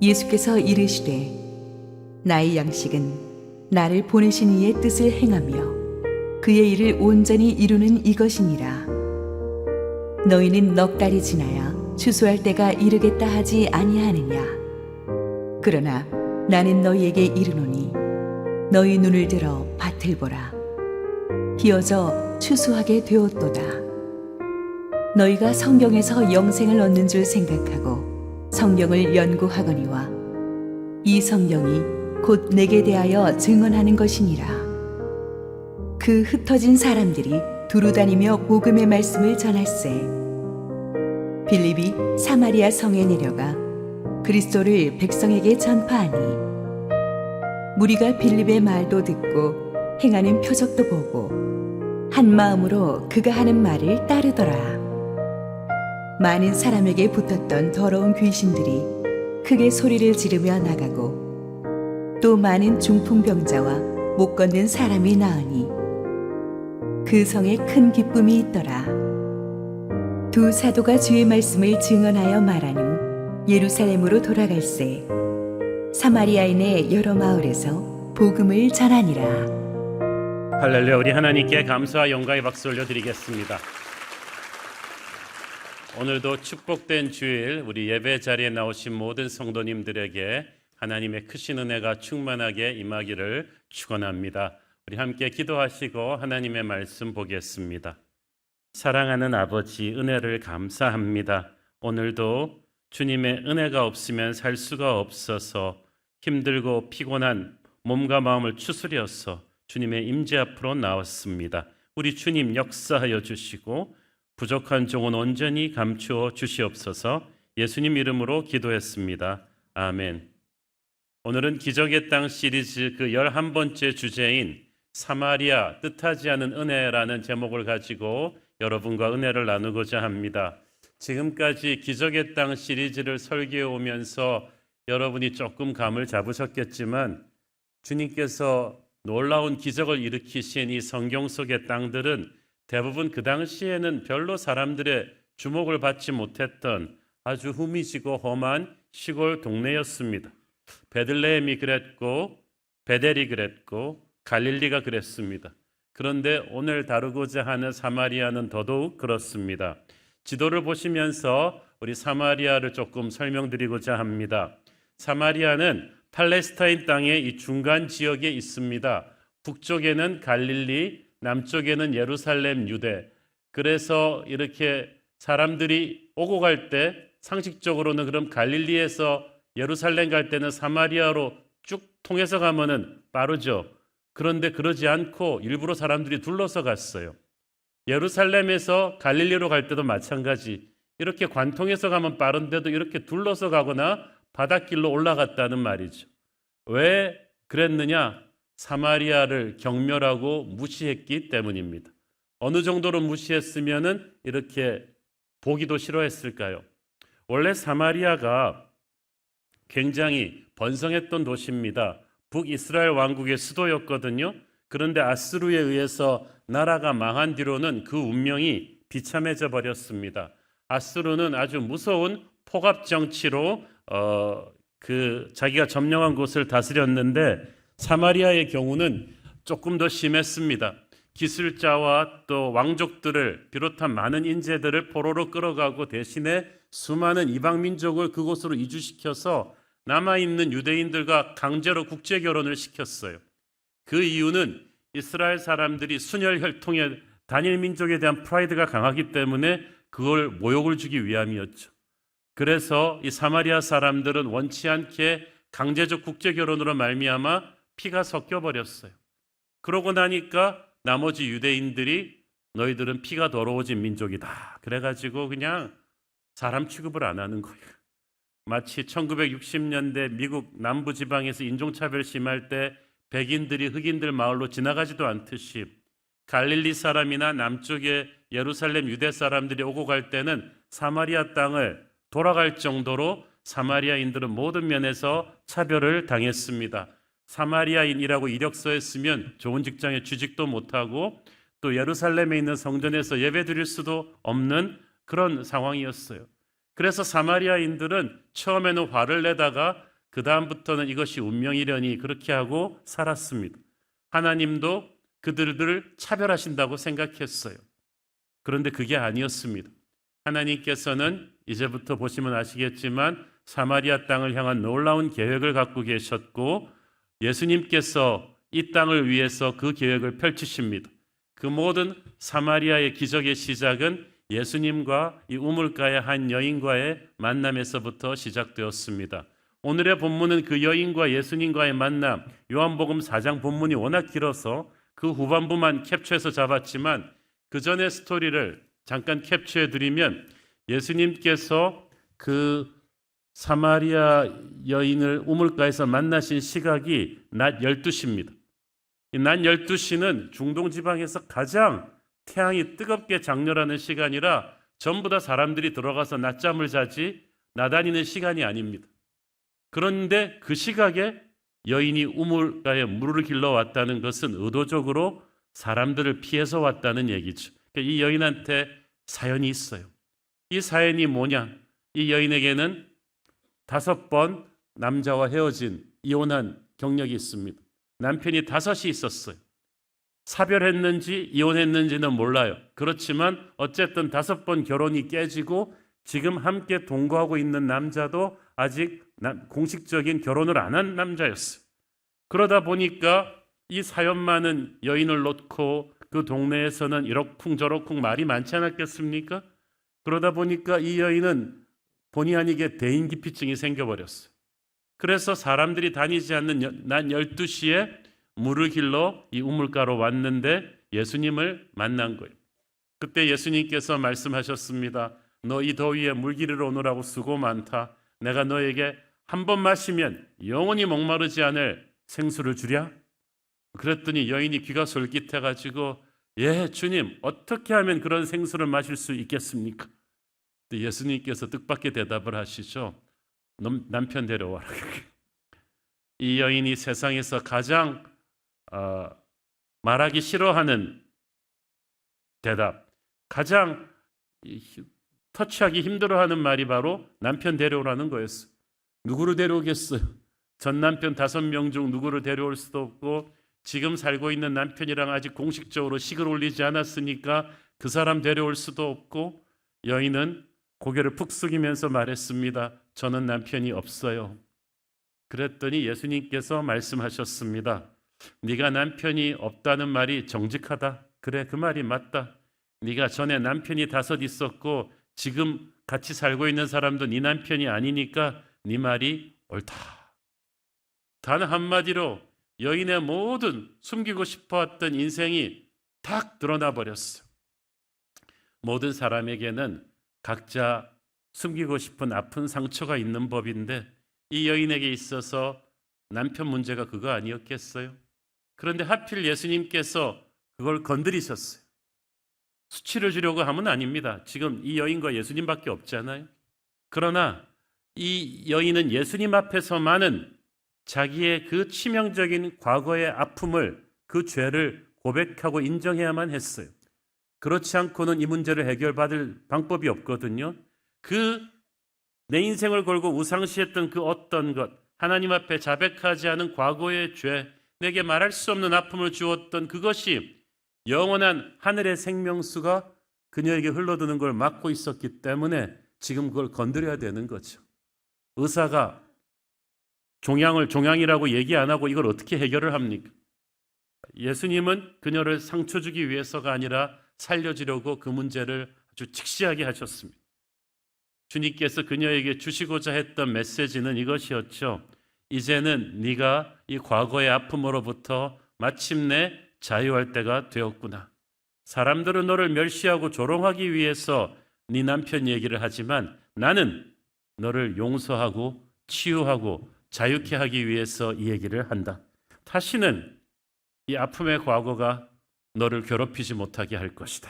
예수께서 이르시되, 나의 양식은 나를 보내신 이의 뜻을 행하며 그의 일을 온전히 이루는 이것이니라. 너희는 넉 달이 지나야 추수할 때가 이르겠다 하지 아니하느냐. 그러나 나는 너희에게 이르노니, 너희 눈을 들어 밭을 보라. 기어져 추수하게 되었도다. 너희가 성경에서 영생을 얻는 줄 생각하고 성경을 연구하거니와 이 성경이 곧 내게 대하여 증언하는 것이니라. 그 흩어진 사람들이 두루다니며 복음의 말씀을 전할세. 빌립이 사마리아 성에 내려가 그리스도를 백성에게 전파하니, 무리가 빌립의 말도 듣고 행하는 표적도 보고 한 마음으로 그가 하는 말을 따르더라. 많은 사람에게 붙었던 더러운 귀신들이 크게 소리를 지르며 나가고, 또 많은 중풍병자와 못 걷는 사람이 나으니 그 성에 큰 기쁨이 있더라. 두 사도가 주의 말씀을 증언하여 말한 후 예루살렘으로 돌아갈새. 사마리아인의 여러 마을에서 복음을 전하니라. 할렐루야. 우리 하나님께 감사와 영광의 박수 올려드리겠습니다. 오늘도 축복된 주일, 우리 예배 자리에 나오신 모든 성도님들에게 하나님의 크신 은혜가 충만하게 임하기를 축원합니다. 우리 함께 기도하시고 하나님의 말씀 보겠습니다. 사랑하는 아버지, 은혜를 감사합니다. 오늘도 주님의 은혜가 없으면 살 수가 없어서 힘들고 피곤한 몸과 마음을 추스려서 주님의 임재 앞으로 나왔습니다. 우리 주님 역사하여 주시고 부족한 종은 온전히 감추어 주시옵소서. 예수님 이름으로 기도했습니다. 아멘. 오늘은 기적의 땅 시리즈 그 11번째 주제인 사마리아 뜻하지 않은 은혜라는 제목을 가지고 여러분과 은혜를 나누고자 합니다. 지금까지 기적의 땅 시리즈를 설교해 오면서 여러분이 조금 감을 잡으셨겠지만, 주님께서 놀라운 기적을 일으키신 이 성경 속의 땅들은 대부분 그 당시에는 별로 사람들의 주목을 받지 못했던 아주 후미지고 험한 시골 동네였습니다. 베들레헴이 그랬고, 베델이 그랬고, 갈릴리가 그랬습니다. 그런데 오늘 다루고자 하는 사마리아는 더더욱 그렇습니다. 지도를 보시면서 우리 사마리아를 조금 설명드리고자 합니다. 사마리아는 팔레스타인 땅의 이 중간 지역에 있습니다. 북쪽에는 갈릴리, 남쪽에는 예루살렘, 유대. 그래서 이렇게 사람들이 오고 갈 때 상식적으로는 그럼 갈릴리에서 예루살렘 갈 때는 사마리아로 쭉 통해서 가면은 빠르죠. 그런데 그러지 않고 일부러 사람들이 둘러서 갔어요. 예루살렘에서 갈릴리로 갈 때도 마찬가지. 이렇게 관통해서 가면 빠른데도 이렇게 둘러서 가거나 바닷길로 올라갔다는 말이죠. 왜 그랬느냐? 사마리아를 경멸하고 무시했기 때문입니다. 어느 정도로 무시했으면은 이렇게 보기도 싫어했을까요? 원래 사마리아가 굉장히 번성했던 도시입니다. 북이스라엘 왕국의 수도였거든요. 그런데 아스루에 의해서 나라가 망한 뒤로는 그 운명이 비참해져 버렸습니다. 아스루는 아주 무서운 폭압 정치로 자기가 점령한 곳을 다스렸는데 사마리아의 경우는 조금 더 심했습니다. 기술자와 또 왕족들을 비롯한 많은 인재들을 포로로 끌어가고 대신에 수많은 이방 민족을 그곳으로 이주시켜서 남아있는 유대인들과 강제로 국제 결혼을 시켰어요. 그 이유는 이스라엘 사람들이 순혈 혈통의 단일 민족에 대한 프라이드가 강하기 때문에 그걸 모욕을 주기 위함이었죠. 그래서 이 사마리아 사람들은 원치 않게 강제적 국제 결혼으로 말미암아 피가 섞여 버렸어요. 그러고 나니까 나머지 유대인들이 너희들은 피가 더러워진 민족이다. 그래가지고 그냥 사람 취급을 안 하는 거예요. 마치 1960년대 미국 남부지방에서 인종차별 심할 때 백인들이 흑인들 마을로 지나가지도 않듯이 갈릴리 사람이나 남쪽의 예루살렘 유대 사람들이 오고 갈 때는 사마리아 땅을 돌아갈 정도로 사마리아인들은 모든 면에서 차별을 당했습니다. 사마리아인이라고 이력서에 쓰면 좋은 직장에 취직도 못하고 또 예루살렘에 있는 성전에서 예배 드릴 수도 없는 그런 상황이었어요. 그래서 사마리아인들은 처음에는 화를 내다가 그 다음부터는 이것이 운명이려니 그렇게 하고 살았습니다. 하나님도 그들을 차별하신다고 생각했어요. 그런데 그게 아니었습니다. 하나님께서는 이제부터 보시면 아시겠지만 사마리아 땅을 향한 놀라운 계획을 갖고 계셨고 예수님께서 이 땅을 위해서 그 계획을 펼치십니다. 그 모든 사마리아의 기적의 시작은 예수님과 이 우물가의 한 여인과의 만남에서부터 시작되었습니다. 오늘의 본문은 그 여인과 예수님과의 만남, 요한복음 4장 본문이 워낙 길어서 그 후반부만 캡처해서 잡았지만 그 전의 스토리를 잠깐 캡처해 드리면 예수님께서 그 사마리아 여인을 우물가에서 만나신 시각이 낮 12시입니다. 이 낮 12시는 중동 지방에서 가장 태양이 뜨겁게 장렬하는 시간이라 전부 다 사람들이 들어가서 낮잠을 자지 나다니는 시간이 아닙니다. 그런데 그 시각에 여인이 우물가에 물을 길러 왔다는 것은 의도적으로 사람들을 피해서 왔다는 얘기죠. 그러니까 이 여인한테 사연이 있어요. 이 사연이 뭐냐? 이 여인에게는 5번 남자와 헤어진 이혼한 경력이 있습니다. 남편이 5이 있었어요. 사별했는지 이혼했는지는 몰라요. 그렇지만 어쨌든 5번 결혼이 깨지고 지금 함께 동거하고 있는 남자도 아직 공식적인 결혼을 안 한 남자였어요. 그러다 보니까 이 사연 많은 여인을 놓고 그 동네에서는 이러쿵저러쿵 말이 많지 않았겠습니까? 그러다 보니까 이 여인은 본의 아니게 대인기피증이 생겨버렸어요. 그래서 사람들이 다니지 않는 낮 12시에 물을 길러 이 우물가로 왔는데 예수님을 만난 거예요. 그때 예수님께서 말씀하셨습니다. 너 이 더위에 물 기르러 오느라고 수고 많다. 내가 너에게 한 번 마시면 영원히 목마르지 않을 생수를 주랴? 그랬더니 여인이 귀가 솔깃해가지고 예 주님 어떻게 하면 그런 생수를 마실 수 있겠습니까? 예수님께서 뜻밖의 대답을 하시죠. 남편 데려와라. 이 여인이 세상에서 가장 말하기 싫어하는 대답, 가장 터치하기 힘들어하는 말이 바로 남편 데려오라는 거였어요. 누구를 데려오겠어요? 전 남편 5명 중 누구를 데려올 수도 없고 지금 살고 있는 남편이랑 아직 공식적으로 식을 올리지 않았으니까 그 사람 데려올 수도 없고 여인은 고개를 푹 숙이면서 말했습니다. 저는 남편이 없어요. 그랬더니 예수님께서 말씀하셨습니다. 네가 남편이 없다는 말이 정직하다. 그래 그 말이 맞다. 네가 전에 남편이 5 있었고 지금 같이 살고 있는 사람도 네 남편이 아니니까 네 말이 옳다. 단 한마디로 여인의 모든 숨기고 싶어왔던 인생이 탁 드러나 버렸어요. 모든 사람에게는 각자 숨기고 싶은 아픈 상처가 있는 법인데 이 여인에게 있어서 남편 문제가 그거 아니었겠어요? 그런데 하필 예수님께서 그걸 건드리셨어요. 수치를 주려고 하면 아닙니다. 지금 이 여인과 예수님밖에 없잖아요. 그러나 이 여인은 예수님 앞에서만은 자기의 그 치명적인 과거의 아픔을 그 죄를 고백하고 인정해야만 했어요. 그렇지 않고는 이 문제를 해결받을 방법이 없거든요. 그 내 인생을 걸고 우상시했던 그 어떤 것, 하나님 앞에 자백하지 않은 과거의 죄, 내게 말할 수 없는 아픔을 주었던 그것이 영원한 하늘의 생명수가 그녀에게 흘러드는 걸 막고 있었기 때문에 지금 그걸 건드려야 되는 거죠. 의사가 종양이라고 얘기 안 하고 이걸 어떻게 해결을 합니까? 예수님은 그녀를 상처 주기 위해서가 아니라 살려주려고 그 문제를 아주 직시하게 하셨습니다. 주님께서 그녀에게 주시고자 했던 메시지는 이것이었죠. 이제는 네가 이 과거의 아픔으로부터 마침내 자유할 때가 되었구나. 사람들은 너를 멸시하고 조롱하기 위해서 네 남편 얘기를 하지만 나는 너를 용서하고 치유하고 자유케 하기 위해서 이 얘기를 한다. 다시는 이 아픔의 과거가 너를 괴롭히지 못하게 할 것이다.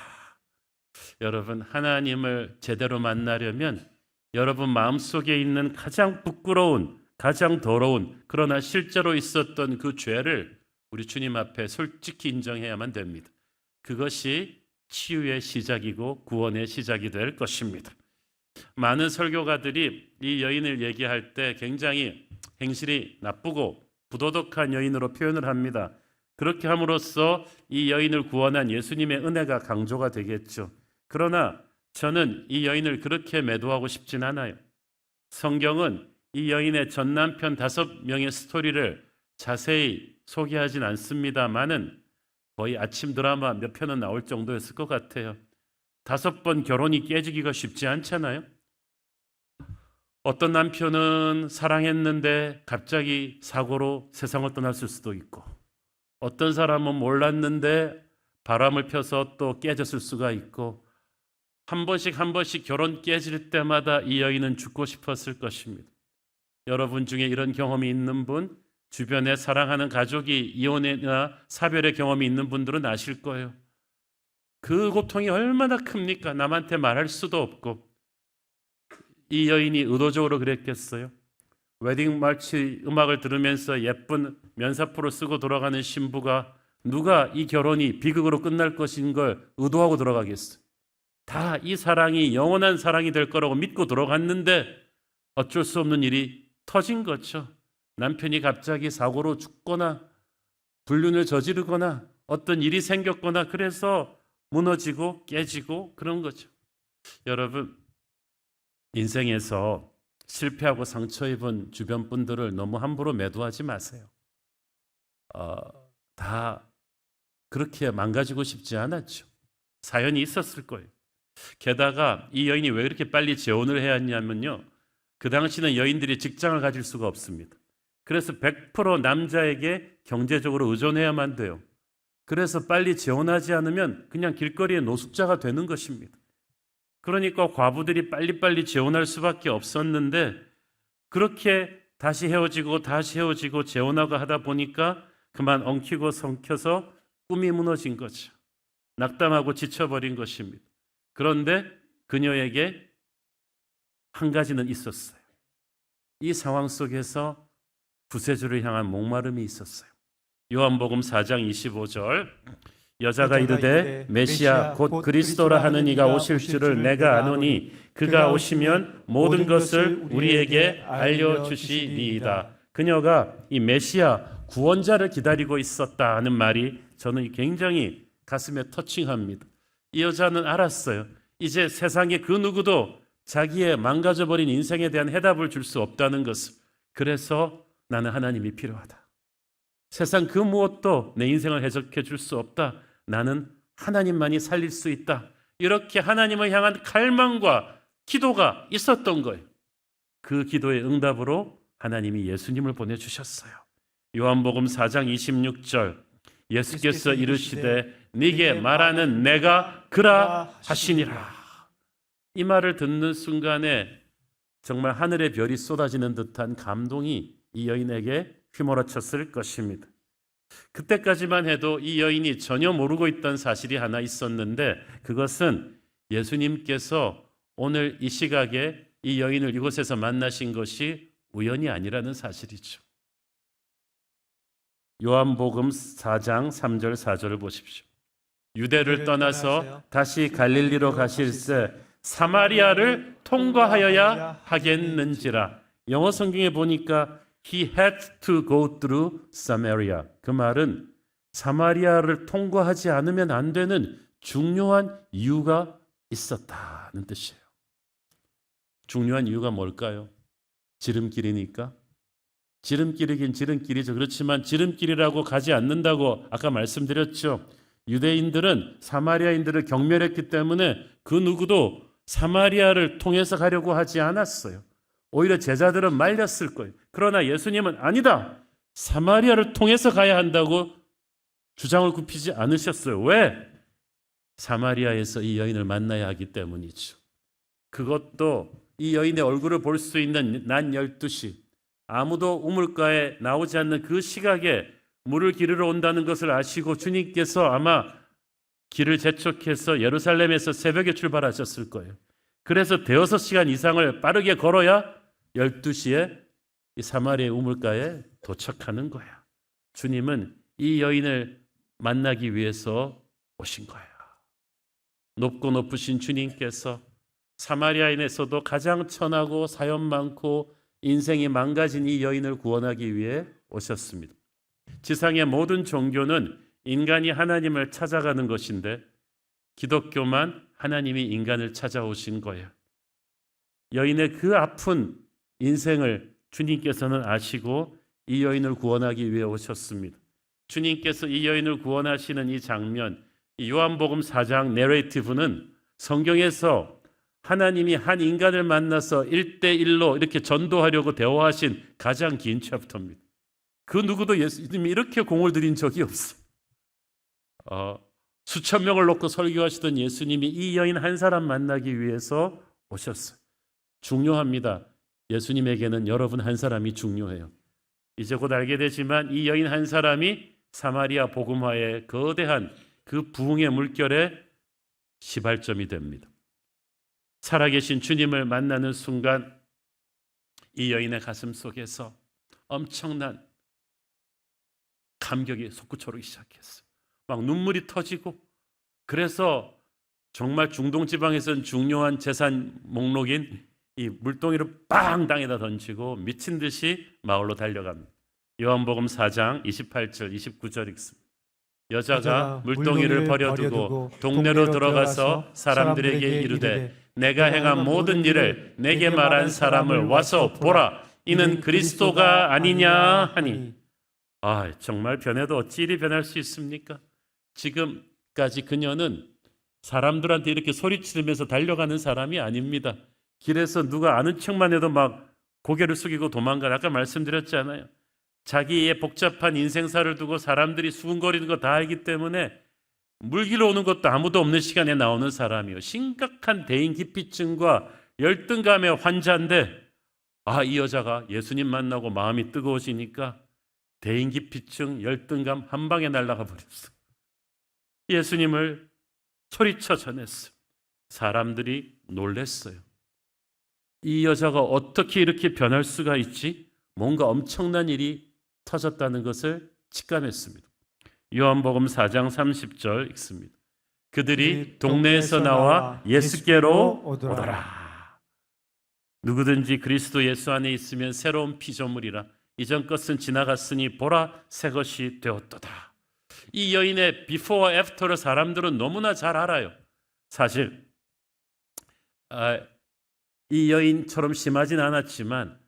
여러분, 하나님을 제대로 만나려면 여러분 마음속에 있는 가장 부끄러운, 가장 더러운, 그러나 실제로 있었던 그 죄를 우리 주님 앞에 솔직히 인정해야만 됩니다. 그것이 치유의 시작이고 구원의 시작이 될 것입니다. 많은 설교가들이 이 여인을 얘기할 때 굉장히 행실이 나쁘고 부도덕한 여인으로 표현을 합니다. 그렇게 함으로써 이 여인을 구원한 예수님의 은혜가 강조가 되겠죠. 그러나 저는 이 여인을 그렇게 매도하고 싶진 않아요. 성경은 이 여인의 전 남편 5명의 스토리를 자세히 소개하진 않습니다만은 거의 아침 드라마 몇 편은 나올 정도였을 것 같아요. 5번 결혼이 깨지기가 쉽지 않잖아요. 어떤 남편은 사랑했는데 갑자기 사고로 세상을 떠났을 수도 있고, 어떤 사람은 몰랐는데 바람을 펴서 또 깨졌을 수가 있고, 한 번씩 결혼 깨질 때마다 이 여인은 죽고 싶었을 것입니다. 여러분 중에 이런 경험이 있는 분, 주변에 사랑하는 가족이 이혼이나 사별의 경험이 있는 분들은 아실 거예요. 그 고통이 얼마나 큽니까? 남한테 말할 수도 없고. 이 여인이 의도적으로 그랬겠어요? 웨딩 마치 음악을 들으면서 예쁜 면사포를 쓰고 돌아가는 신부가 누가 이 결혼이 비극으로 끝날 것인 걸 의도하고 돌아가겠어요? 다 이 사랑이 영원한 사랑이 될 거라고 믿고 들어갔는데 어쩔 수 없는 일이 터진 거죠. 남편이 갑자기 사고로 죽거나 불륜을 저지르거나 어떤 일이 생겼거나 그래서 무너지고 깨지고 그런 거죠. 여러분, 인생에서 실패하고 상처 입은 주변 분들을 너무 함부로 매도하지 마세요. 다 그렇게 망가지고 싶지 않았죠. 사연이 있었을 거예요. 게다가 이 여인이 왜 그렇게 빨리 재혼을 해야 했냐면요, 그 당시는 여인들이 직장을 가질 수가 없습니다. 그래서 100% 남자에게 경제적으로 의존해야만 돼요. 그래서 빨리 재혼하지 않으면 그냥 길거리의 노숙자가 되는 것입니다. 그러니까 과부들이 빨리빨리 재혼할 수밖에 없었는데, 그렇게 다시 헤어지고 재혼하고 하다 보니까 그만 엉키고 성켜서 꿈이 무너진 거죠. 낙담하고 지쳐버린 것입니다. 그런데 그녀에게 한 가지는 있었어요. 이 상황 속에서 구세주를 향한 목마름이 있었어요. 요한복음 4장 25절, 여자가 이르되 메시아 곧 그리스도라 하는 이가 오실 줄을 내가 아노니 그가 오시면 모든 것을 우리에게 알려주시리이다. 그녀가 이 메시아 구원자를 기다리고 있었다 하는 말이 저는 굉장히 가슴에 터칭합니다. 이 여자는 알았어요. 이제 세상에 그 누구도 자기의 망가져버린 인생에 대한 해답을 줄 수 없다는 것을. 그래서 나는 하나님이 필요하다. 세상 그 무엇도 내 인생을 해석해 줄 수 없다. 나는 하나님만이 살릴 수 있다. 이렇게 하나님을 향한 갈망과 기도가 있었던 거예요. 그 기도의 응답으로 하나님이 예수님을 보내주셨어요. 요한복음 4장 26절, 예수께서 이르시되 네게 말하는 내가 그라 하시니라. 이 말을 듣는 순간에 정말 하늘의 별이 쏟아지는 듯한 감동이 이 여인에게 휘몰아쳤을 것입니다. 그때까지만 해도 이 여인이 전혀 모르고 있던 사실이 하나 있었는데, 그것은 예수님께서 오늘 이 시각에 이 여인을 이곳에서 만나신 것이 우연이 아니라는 사실이죠. 요한복음 4장 3절 4절을 보십시오. 유대를 떠나서 다시 갈릴리로 가실새 사마리아를 통과하여야 하겠는지라. 영어 성경에 보니까 He had to go through Samaria. 그 말은 사마리아를 통과하지 않으면 안 되는 중요한 이유가 있었다는 뜻이에요. 중요한 이유가 뭘까요? 지름길이니까? 지름길이긴 지름길이죠. 그렇지만 지름길이라고 가지 않는다고 아까 말씀드렸죠. 유대인들은 사마리아인들을 경멸했기 때문에 그 누구도 사마리아를 통해서 가려고 하지 않았어요. 오히려 제자들은 말렸을 거예요. 그러나 예수님은 아니다. 사마리아를 통해서 가야 한다고 주장을 굽히지 않으셨어요. 왜? 사마리아에서 이 여인을 만나야 하기 때문이죠. 그것도 이 여인의 얼굴을 볼 수 있는 낮 12시, 아무도 우물가에 나오지 않는 그 시각에 물을 기르러 온다는 것을 아시고 주님께서 아마 길을 재촉해서 예루살렘에서 새벽에 출발하셨을 거예요. 그래서 대여섯 시간 이상을 빠르게 걸어야 12시에 이 사마리아 우물가에 도착하는 거야. 주님은 이 여인을 만나기 위해서 오신 거예요. 높고 높으신 주님께서 사마리아인에서도 가장 천하고 사연 많고 인생이 망가진 이 여인을 구원하기 위해 오셨습니다. 지상의 모든 종교는 인간이 하나님을 찾아가는 것인데 기독교만 하나님이 인간을 찾아오신 거예요. 여인의 그 아픈 인생을 주님께서는 아시고 이 여인을 구원하기 위해 오셨습니다. 주님께서 이 여인을 구원하시는 이 장면, 이 요한복음 4장 내레이티브는 성경에서 하나님이 한 인간을 만나서 1대1로 이렇게 전도하려고 대화하신 가장 긴 챕터입니다. 그 누구도 예수님이 이렇게 공을 들인 적이 없어요. 수천 명을 놓고 설교하시던 예수님이 이 여인 한 사람 만나기 위해서 오셨어요. 중요합니다. 예수님에게는 여러분 한 사람이 중요해요. 이제 곧 알게 되지만 이 여인 한 사람이 사마리아 복음화의 거대한 그 부흥의 물결의 시발점이 됩니다. 살아계신 주님을 만나는 순간 이 여인의 가슴 속에서 엄청난 감격이 솟구쳐오르기 시작했어요. 막 눈물이 터지고, 그래서 정말 중동지방에서는 중요한 재산 목록인 이 물동이를 빵 땅에다 던지고 미친 듯이 마을로 달려갑니다. 요한복음 4장 28절 29절 읽습니다. 여자가 물동이를 버려두고 동네로 들어가서 사람들에게 이르되 내가 행한 모든 일을 내게 말한 사람을 와서 보라. 이는 그리스도가 아니냐 하니. 정말 변해도 어찌 이리 변할 수 있습니까? 지금까지 그녀는 사람들한테 이렇게 소리치면서 달려가는 사람이 아닙니다. 길에서 누가 아는 척만 해도 막 고개를 숙이고 도망가. 아까 말씀드렸잖아요. 자기의 복잡한 인생사를 두고 사람들이 수군거리는 거 다 알기 때문에 물길로 오는 것도 아무도 없는 시간에 나오는 사람이요. 심각한 대인기피증과 열등감의 환자인데 이 여자가 예수님 만나고 마음이 뜨거워지니까 대인기피증, 열등감 한 방에 날아가 버렸어요. 예수님을 소리쳐 전했어요. 사람들이 놀랐어요. 이 여자가 어떻게 이렇게 변할 수가 있지? 뭔가 엄청난 일이 터졌다는 것을 직감했습니다. 요한복음 4장 30절 읽습니다. 그들이 동네에서 나와 예수께로 오더라. 누구든지 그리스도 예수 안에 있으면 새로운 피조물이라. 이전 것은 지나갔으니 보라 새 것이 되었도다. 이 여인의 비포와 애프터를 사람들은 너무나 잘 알아요. 사실 이 여인처럼 심하진 않았지만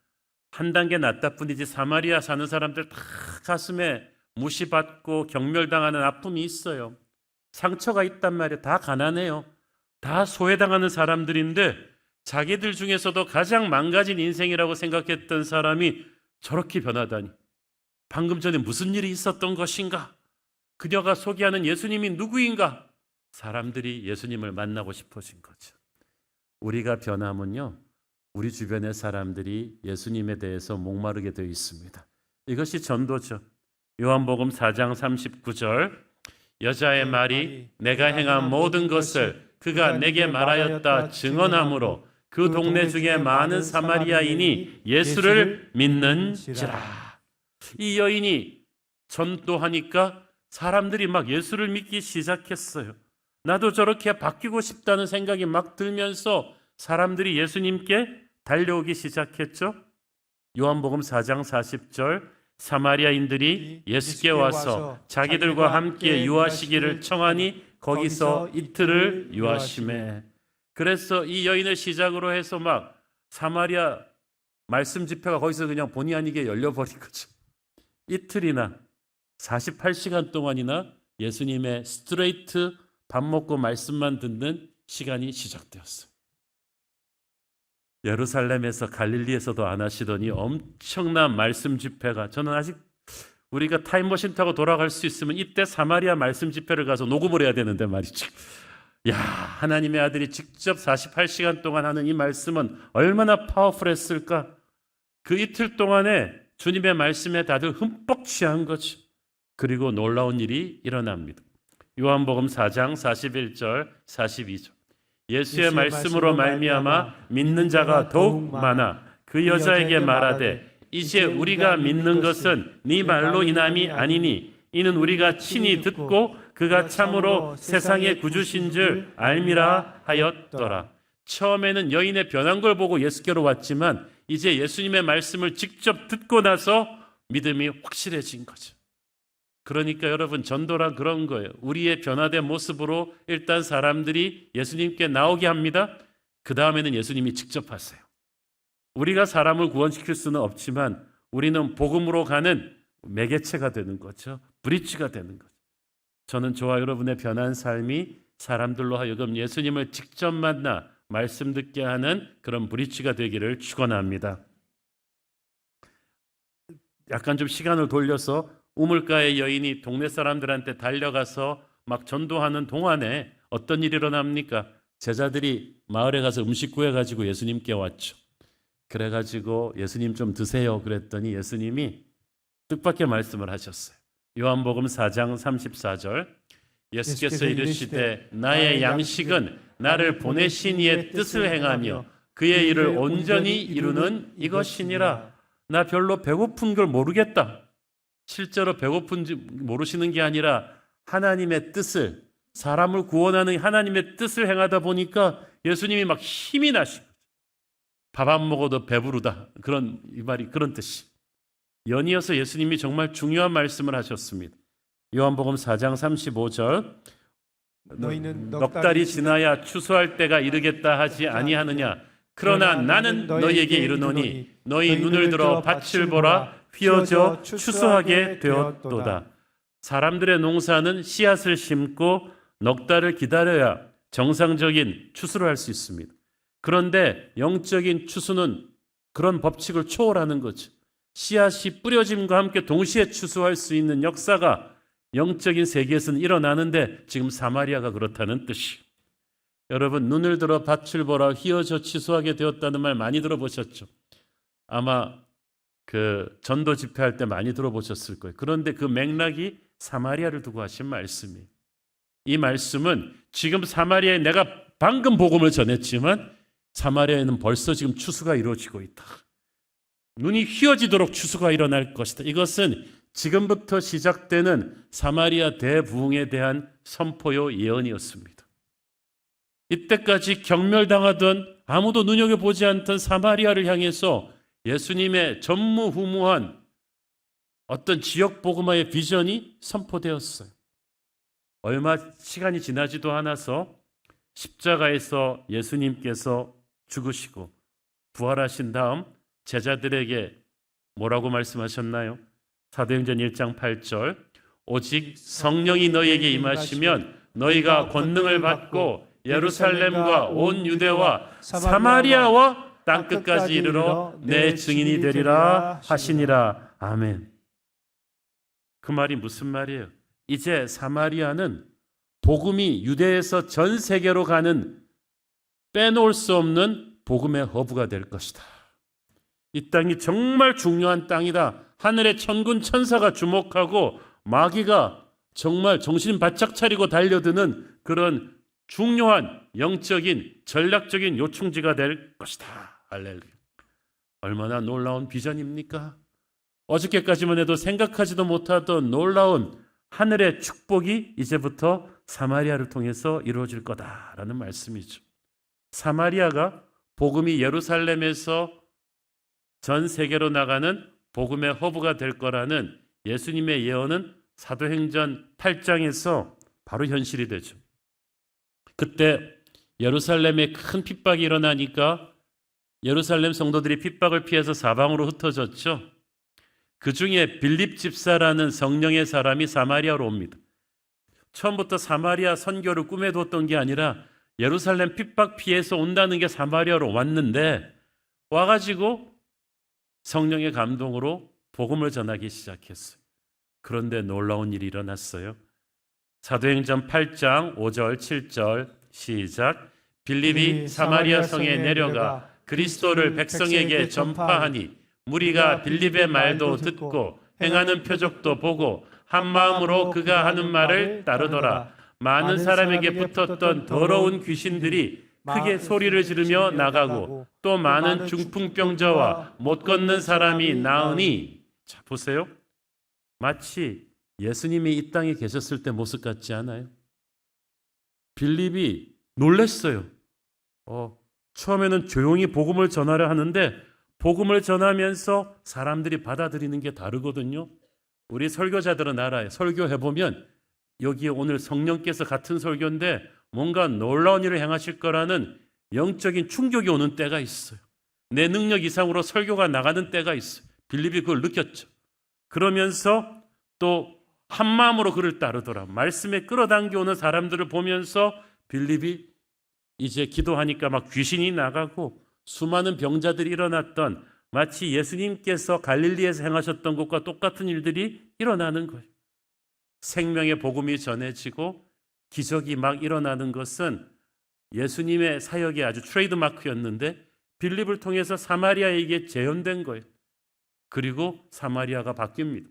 한 단계 낫다 뿐이지 사마리아 사는 사람들 다 가슴에 무시받고 경멸당하는 아픔이 있어요. 상처가 있단 말이에요. 다 가난해요. 다 소외당하는 사람들인데 자기들 중에서도 가장 망가진 인생이라고 생각했던 사람이 저렇게 변하다니. 방금 전에 무슨 일이 있었던 것인가? 그녀가 소개하는 예수님이 누구인가? 사람들이 예수님을 만나고 싶어진 거죠. 우리가 변하면요, 우리 주변의 사람들이 예수님에 대해서 목마르게 되어 있습니다. 이것이 전도죠. 요한복음 4장 39절 여자의 말이 내가 행한 모든 것을 그가 내게 말하였다 증언하므로 그 동네 중에 많은 사마리아인이 예수를 믿는지라. 이 여인이 전도하니까 사람들이 막 예수를 믿기 시작했어요. 나도 저렇게 바뀌고 싶다는 생각이 막 들면서 사람들이 예수님께 달려오기 시작했죠. 요한복음 4장 40절, 사마리아인들이 예수께 와서 자기들과 함께 유하시기를 청하니 거기서 이틀을 유하심에. 그래서 이 여인을 시작으로 해서 막 사마리아 말씀 집회가 거기서 그냥 본의 아니게 열려버린 거죠. 이틀이나 48시간 동안이나 예수님의 스트레이트 밥 먹고 말씀만 듣는 시간이 시작되었어요. 예루살렘에서 갈릴리에서도 안 하시더니 엄청난 말씀 집회가, 저는 아직 우리가 타임머신 타고 돌아갈 수 있으면 이때 사마리아 말씀 집회를 가서 녹음을 해야 되는데 말이죠. 야, 하나님의 아들이 직접 48시간 동안 하는 이 말씀은 얼마나 파워풀했을까. 그 이틀 동안에 주님의 말씀에 다들 흠뻑 취한 거죠. 그리고 놀라운 일이 일어납니다. 요한복음 4장 41절 42절, 예수의 말씀으로 말미암아 믿는 자가 더욱 많아 그 여자에게 말하되 이제 우리가 믿는 것은 네 말로 인함이 아니니 이는 우리가 친히 듣고 그가 참으로 세상의 구주신 줄 알미라 하였더라. 처음에는 여인의 변한 걸 보고 예수께로 왔지만 이제 예수님의 말씀을 직접 듣고 나서 믿음이 확실해진 거죠. 그러니까 여러분, 전도란 그런 거예요. 우리의 변화된 모습으로 일단 사람들이 예수님께 나오게 합니다. 그 다음에는 예수님이 직접 하세요. 우리가 사람을 구원시킬 수는 없지만 우리는 복음으로 가는 매개체가 되는 거죠. 브릿지가 되는 거죠. 저는 저와 여러분의 변한 삶이 사람들로 하여금 예수님을 직접 만나 말씀 듣게 하는 그런 브릿지가 되기를 축원합니다. 약간 좀 시간을 돌려서 우물가의 여인이 동네 사람들한테 달려가서 막 전도하는 동안에 어떤 일이 일어납니까? 제자들이 마을에 가서 음식 구해가지고 예수님께 왔죠. 그래가지고 예수님 좀 드세요 그랬더니 예수님이 뜻밖의 말씀을 하셨어요. 요한복음 4장 34절, 예수께서 이르시되 나의 양식은 나를 보내신 이의 뜻을 행하며 그의 일을 온전히 이루는 이것이니라. 나 별로 배고픈 걸 모르겠다. 실제로 배고픈지 모르시는 게 아니라 하나님의 뜻을, 사람을 구원하는 하나님의 뜻을 행하다 보니까 예수님이 막 힘이 나신 거죠. 밥 안 먹어도 배부르다. 이 말이 그런 뜻이. 연이어서 예수님이 정말 중요한 말씀을 하셨습니다. 요한복음 4장 35절, 너희는 넉 달이 지나야 추수할 때가 이르겠다 하지 아니하느냐. 그러나 나는 너희에게 이르노니 너희 눈을 들어 밭을 보라. 휘어져 추수하게 되었도다. 사람들의 농사는 씨앗을 심고 넉 달을 기다려야 정상적인 추수를 할 수 있습니다. 그런데 영적인 추수는 그런 법칙을 초월하는 거죠. 씨앗이 뿌려짐과 함께 동시에 추수할 수 있는 역사가 영적인 세계에서는 일어나는데 지금 사마리아가 그렇다는 뜻이. 여러분, 눈을 들어 밭을 보라 휘어져 추수하게 되었다는 말 많이 들어보셨죠? 아마 그 전도 집회할 때 많이 들어보셨을 거예요. 그런데 그 맥락이 사마리아를 두고 하신 말씀이에요. 이 말씀은 지금 사마리아에 내가 방금 복음을 전했지만 사마리아에는 벌써 지금 추수가 이루어지고 있다. 눈이 휘어지도록 추수가 일어날 것이다. 이것은 지금부터 시작되는 사마리아 대부흥에 대한 선포요 예언이었습니다. 이때까지 경멸당하던 아무도 눈여겨보지 않던 사마리아를 향해서 예수님의 전무후무한 어떤 지역 복음화의 비전이 선포되었어요. 얼마 시간이 지나지도 않아서 십자가에서 예수님께서 죽으시고 부활하신 다음 제자들에게 뭐라고 말씀하셨나요? 사도행전 1장 8절, 오직 성령이 너희에게 임하시면 너희가 권능을 받고 예루살렘과 온 유대와 사마리아와 땅끝까지 이르러 내 증인이 되리라 하시니라. 아멘. 그 말이 무슨 말이에요? 이제 사마리아는 복음이 유대에서 전 세계로 가는 빼놓을 수 없는 복음의 허브가 될 것이다. 이 땅이 정말 중요한 땅이다. 하늘의 천군 천사가 주목하고 마귀가 정말 정신 바짝 차리고 달려드는 그런 중요한 영적인 전략적인 요충지가 될 것이다. 할렐루야. 얼마나 놀라운 비전입니까? 어저께까지만 해도 생각하지도 못하던 놀라운 하늘의 축복이 이제부터 사마리아를 통해서 이루어질 거다라는 말씀이죠. 사마리아가 복음이 예루살렘에서 전 세계로 나가는 복음의 허브가 될 거라는 예수님의 예언은 사도행전 8장에서 바로 현실이 되죠. 그때 예루살렘에 큰 핍박이 일어나니까 예루살렘 성도들이 핍박을 피해서 사방으로 흩어졌죠. 그 중에 빌립 집사라는 성령의 사람이 사마리아로 옵니다. 처음부터 사마리아 선교를 꿈에 뒀던 게 아니라 예루살렘 핍박 피해서 온다는 게 사마리아로 왔는데 와가지고 성령의 감동으로 복음을 전하기 시작했어요. 그런데 놀라운 일이 일어났어요. 사도행전 8장 5절 7절 시작. 빌립이 사마리아 성에 내려가 그리스도를 백성에게 전파하니 무리가 빌립의 말도 듣고 행하는 표적도 보고 한 마음으로 그가 하는 말을 따르더라. 많은 사람에게 붙었던 더러운 귀신들이 크게 소리를 지르며 나가고 또 많은 중풍병자와 못 걷는 사람이 나으니. 자, 보세요. 마치 예수님이 이 땅에 계셨을 때 모습 같지 않아요? 빌립이 놀랬어요. 처음에는 조용히 복음을 전하려 하는데 복음을 전하면서 사람들이 받아들이는 게 다르거든요. 우리 설교자들은 알아요. 설교해보면 여기에 오늘 성령께서 같은 설교인데 뭔가 놀라운 일을 행하실 거라는 영적인 충격이 오는 때가 있어요. 내 능력 이상으로 설교가 나가는 때가 있어요. 빌립이 그걸 느꼈죠. 그러면서 또 한마음으로 그를 따르더라. 말씀에 끌어당겨오는 사람들을 보면서 빌립이 이제 기도하니까 막 귀신이 나가고 수많은 병자들이 일어났던 마치 예수님께서 갈릴리에서 행하셨던 것과 똑같은 일들이 일어나는 거예요. 생명의 복음이 전해지고 기적이 막 일어나는 것은 예수님의 사역의 아주 트레이드마크였는데 빌립을 통해서 사마리아에게 재현된 거예요. 그리고 사마리아가 바뀝니다.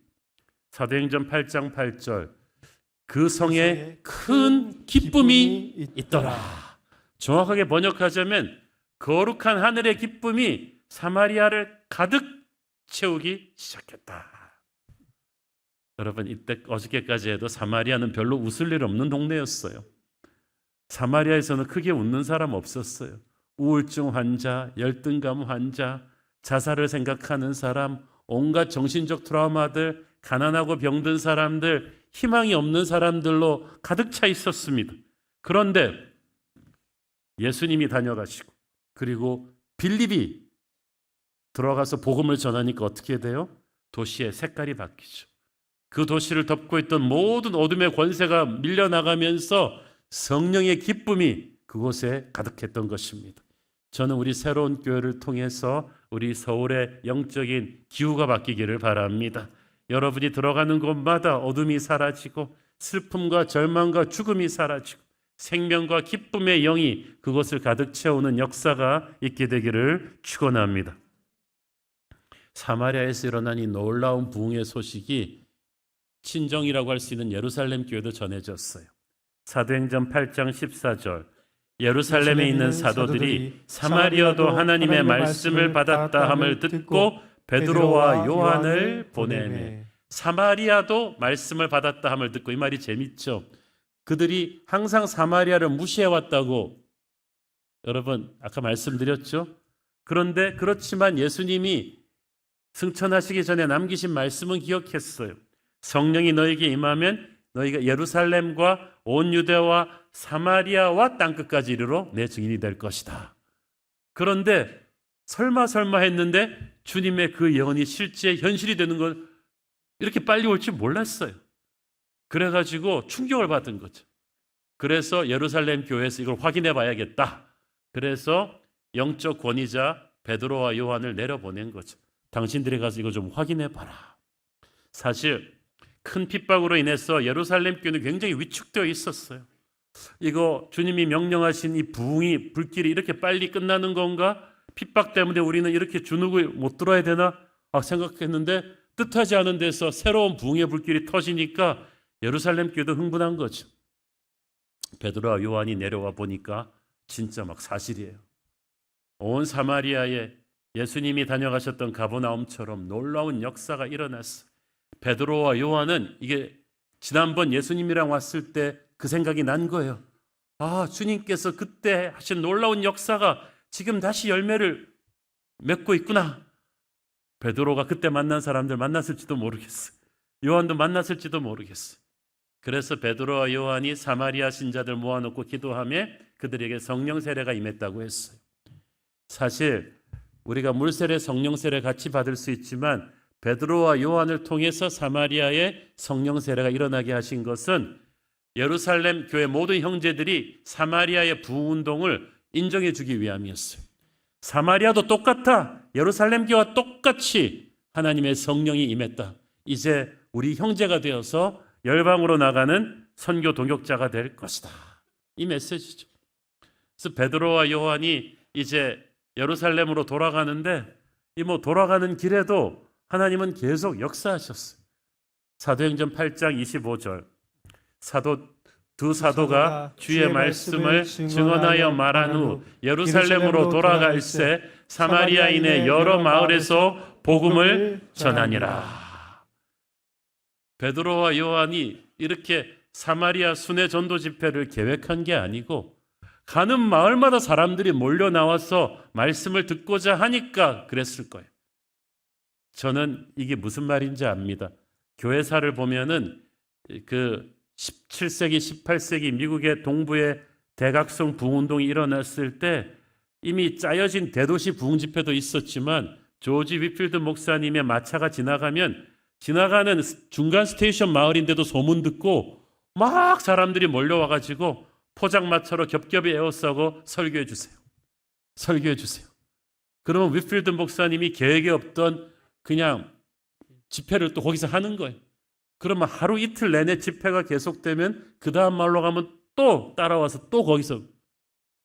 사도행전 8장 8절 그 성에 큰 기쁨이 있더라. 정확하게 번역하자면 거룩한 하늘의 기쁨이 사마리아를 가득 채우기 시작했다. 여러분, 이때 어저께까지 해도 사마리아는 별로 웃을 일 없는 동네였어요. 사마리아에서는 크게 웃는 사람 없었어요. 우울증 환자, 열등감 환자, 자살을 생각하는 사람, 온갖 정신적 트라우마들, 가난하고 병든 사람들, 희망이 없는 사람들로 가득 차 있었습니다. 그런데 예수님이 다녀가시고 그리고 빌립이 들어가서 복음을 전하니까 어떻게 돼요? 도시의 색깔이 바뀌죠. 그 도시를 덮고 있던 모든 어둠의 권세가 밀려나가면서 성령의 기쁨이 그곳에 가득했던 것입니다. 저는 우리 새로운 교회를 통해서 우리 서울의 영적인 기후가 바뀌기를 바랍니다. 여러분이 들어가는 곳마다 어둠이 사라지고 슬픔과 절망과 죽음이 사라지고 생명과 기쁨의 영이 그곳을 가득 채우는 역사가 있게 되기를 축원합니다. 사마리아에서 일어난 이 놀라운 부흥의 소식이 친정이라고 할 수 있는 예루살렘 교회도 전해졌어요. 사도행전 8장 14절 예루살렘에 있는 사도들이 사마리아도 하나님의 말씀을 받았다 함을 듣고 베드로와 요한을 보내매. 사마리아도 말씀을 받았다 함을 듣고, 이 말이 재밌죠. 그들이 항상 사마리아를 무시해왔다고 여러분 아까 말씀드렸죠. 그런데 그렇지만 예수님이 승천하시기 전에 남기신 말씀은 기억했어요. 성령이 너에게 임하면 너희가 예루살렘과 온 유대와 사마리아와 땅끝까지 이르러 내 증인이 될 것이다. 그런데 설마 했는데 주님의 그 예언이 실제 현실이 되는 걸 이렇게 빨리 올 줄 몰랐어요. 그래가지고 충격을 받은 거죠. 그래서 예루살렘 교회에서 이걸 확인해 봐야겠다. 그래서 영적 권위자 베드로와 요한을 내려보낸 거죠. 당신들이 가서 이거 좀 확인해 봐라. 사실 큰 핍박으로 인해서 예루살렘 교회는 굉장히 위축되어 있었어요. 이거 주님이 명령하신 이 부흥이 불길이 이렇게 빨리 끝나는 건가? 핍박 때문에 우리는 이렇게 주눅을 못 들어야 되나? 생각했는데 뜻하지 않은 데서 새로운 부흥의 불길이 터지니까 예루살렘 교회도 흥분한 거죠. 베드로와 요한이 내려와 보니까 진짜 막 사실이에요. 온 사마리아에 예수님이 다녀가셨던 가버나움처럼 놀라운 역사가 일어났어요. 베드로와 요한은 이게 지난번 예수님이랑 왔을 때 그 생각이 난 거예요. 아, 주님께서 그때 하신 놀라운 역사가 지금 다시 열매를 맺고 있구나. 베드로가 그때 만난 사람들 만났을지도 모르겠어. 요한도 만났을지도 모르겠어. 그래서 베드로와 요한이 사마리아 신자들 모아놓고 기도하며 그들에게 성령 세례가 임했다고 했어요. 사실 우리가 물 세례, 성령 세례 같이 받을 수 있지만 베드로와 요한을 통해서 사마리아에 성령 세례가 일어나게 하신 것은 예루살렘 교회 모든 형제들이 사마리아의 부흥운동을 인정해 주기 위함이었어요. 사마리아도 똑같아. 예루살렘 교회와 똑같이 하나님의 성령이 임했다. 이제 우리 형제가 되어서 열방으로 나가는 선교 동역자가 될 것이다. 이 메시지죠. 그래서 베드로와 요한이 이제 예루살렘으로 돌아가는데 이 돌아가는 길에도 하나님은 계속 역사하셨어요. 사도행전 8장 25절. 두 사도가 주의 말씀을 증언하여 말한 후 예루살렘으로 돌아갈새 사마리아인의 여러 마을에서 복음을 전하니라. 베드로와 요한이 이렇게 사마리아 순회 전도 집회를 계획한 게 아니고 가는 마을마다 사람들이 몰려 나와서 말씀을 듣고자 하니까 그랬을 거예요. 저는 이게 무슨 말인지 압니다. 교회사를 보면은 그 17세기, 18세기 미국의 동부의 대각성 부흥운동이 일어났을 때 이미 짜여진 대도시 부흥 집회도 있었지만 조지 위필드 목사님의 마차가 지나가면 지나가는 중간 스테이션 마을인데도 소문 듣고 막 사람들이 몰려와가지고 포장마차로 겹겹이 에워싸고 설교해 주세요. 설교해 주세요. 그러면 위필드 목사님이 계획에 없던 그냥 집회를 또 거기서 하는 거예요. 그러면 하루 이틀 내내 집회가 계속되면 그 다음 말로 가면 또 따라와서 또 거기서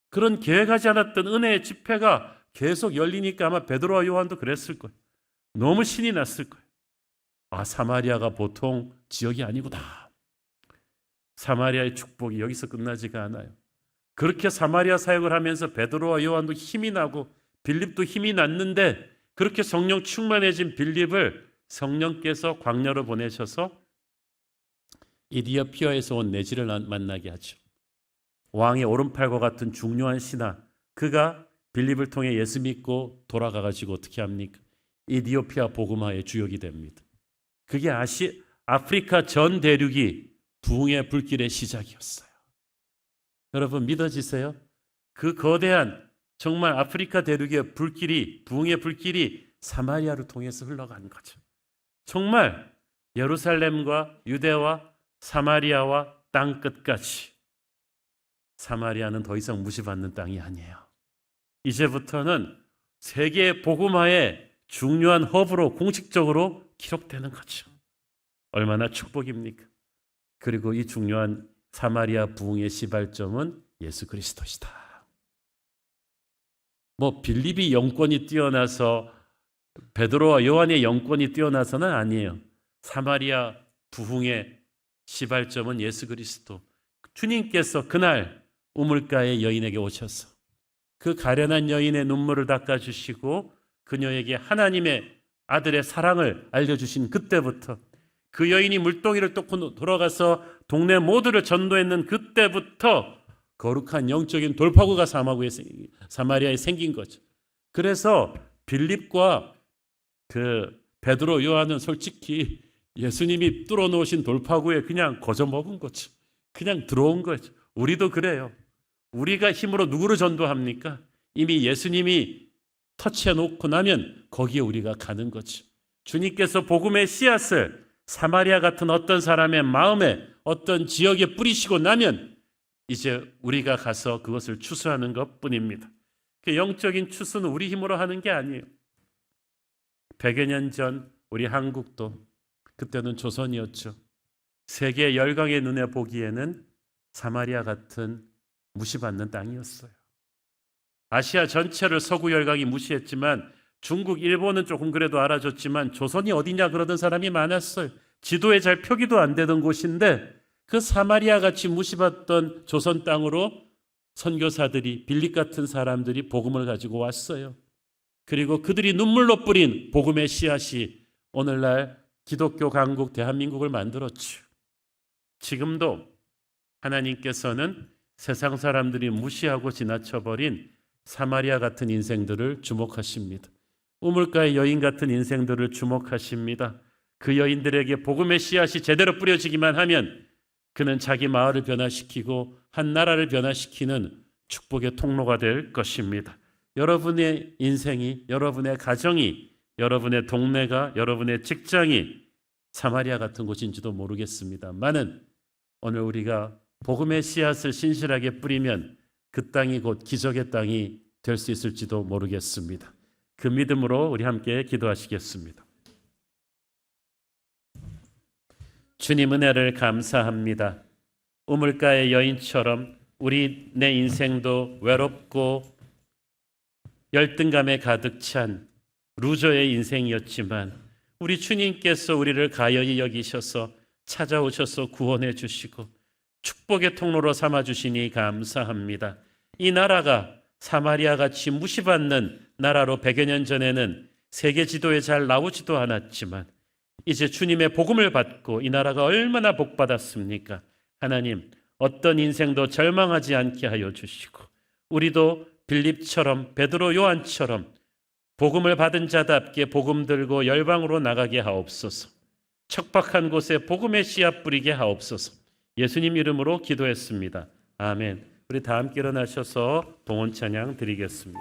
그런 계획하지 않았던 은혜의 집회가 계속 열리니까 아마 베드로와 요한도 그랬을 거예요. 너무 신이 났을 거예요. 아, 사마리아가 보통 지역이 아니구나. 사마리아의 축복이 여기서 끝나지가 않아요. 그렇게 사마리아 사역을 하면서 베드로와 요한도 힘이 나고 빌립도 힘이 났는데 그렇게 성령 충만해진 빌립을 성령께서 광야로 보내셔서 이디오피아에서 온 네지를 만나게 하죠. 왕의 오른팔과 같은 중요한 신하, 그가 빌립을 통해 예수 믿고 돌아가가지고 어떻게 합니까? 이디오피아 복음화의 주역이 됩니다. 그게 아프리카 전 대륙이 부흥의 불길의 시작이었어요. 여러분 믿어지세요? 그 거대한 정말 아프리카 대륙의 불길이, 부흥의 불길이 사마리아를 통해서 흘러간 거죠. 정말 예루살렘과 유대와 사마리아와 땅 끝까지 사마리아는 더 이상 무시받는 땅이 아니에요. 이제부터는 세계 복음화의 중요한 허브로 공식적으로 기록되는 거죠. 얼마나 축복입니까? 그리고 이 중요한 사마리아 부흥의 시발점은 예수 그리스도시다. 빌립이 영권이 뛰어나서 베드로와 요한의 영권이 뛰어나서는 아니에요. 사마리아 부흥의 시발점은 예수 그리스도. 주님께서 그날 우물가의 여인에게 오셔서 그 가련한 여인의 눈물을 닦아주시고 그녀에게 하나님의 아들의 사랑을 알려주신 그때부터 그 여인이 물동이를 뚫고 돌아가서 동네 모두를 전도했는 그때부터 거룩한 영적인 돌파구가 사마리아에 생긴 거죠. 그래서 빌립과 그 베드로 요한은 솔직히 예수님이 뚫어놓으신 돌파구에 그냥 거저 먹은 거죠. 그냥 들어온 거죠. 우리도 그래요. 우리가 힘으로 누구를 전도합니까? 이미 예수님이 터치해 놓고 나면 거기에 우리가 가는 거죠. 주님께서 복음의 씨앗을 사마리아 같은 어떤 사람의 마음에 어떤 지역에 뿌리시고 나면 이제 우리가 가서 그것을 추수하는 것뿐입니다. 영적인 추수는 우리 힘으로 하는 게 아니에요. 100여 년 전 우리 한국도 그때는 조선이었죠. 세계 열강의 눈에 보기에는 사마리아 같은 무시받는 땅이었어요. 아시아 전체를 서구 열강이 무시했지만 중국, 일본은 조금 그래도 알아줬지만 조선이 어디냐 그러던 사람이 많았어요. 지도에 잘 표기도 안 되던 곳인데 그 사마리아 같이 무시받던 조선 땅으로 선교사들이, 빌립 같은 사람들이 복음을 가지고 왔어요. 그리고 그들이 눈물로 뿌린 복음의 씨앗이 오늘날 기독교 강국 대한민국을 만들었죠. 지금도 하나님께서는 세상 사람들이 무시하고 지나쳐버린 사마리아 같은 인생들을 주목하십니다. 우물가의 여인 같은 인생들을 주목하십니다. 그 여인들에게 복음의 씨앗이 제대로 뿌려지기만 하면 그는 자기 마을을 변화시키고 한 나라를 변화시키는 축복의 통로가 될 것입니다. 여러분의 인생이, 여러분의 가정이, 여러분의 동네가, 여러분의 직장이 사마리아 같은 곳인지도 모르겠습니다만은 오늘 우리가 복음의 씨앗을 신실하게 뿌리면 그 땅이 곧 기적의 땅이 될 수 있을지도 모르겠습니다. 그 믿음으로 우리 함께 기도하시겠습니다. 주님 은혜를 감사합니다. 우물가의 여인처럼 내 인생도 외롭고 열등감에 가득 찬 루저의 인생이었지만 우리 주님께서 우리를 가여이 여기셔서 찾아오셔서 구원해 주시고 축복의 통로로 삼아 주시니 감사합니다. 이 나라가 사마리아같이 무시받는 나라로 100여 년 전에는 세계 지도에 잘 나오지도 않았지만 이제 주님의 복음을 받고 이 나라가 얼마나 복받았습니까? 하나님, 어떤 인생도 절망하지 않게 하여 주시고 우리도 빌립처럼 베드로 요한처럼 복음을 받은 자답게 복음 들고 열방으로 나가게 하옵소서. 척박한 곳에 복음의 씨앗 뿌리게 하옵소서. 예수님 이름으로 기도했습니다. 아멘. 우리 다 함께 일어나셔서 봉헌 찬양 드리겠습니다.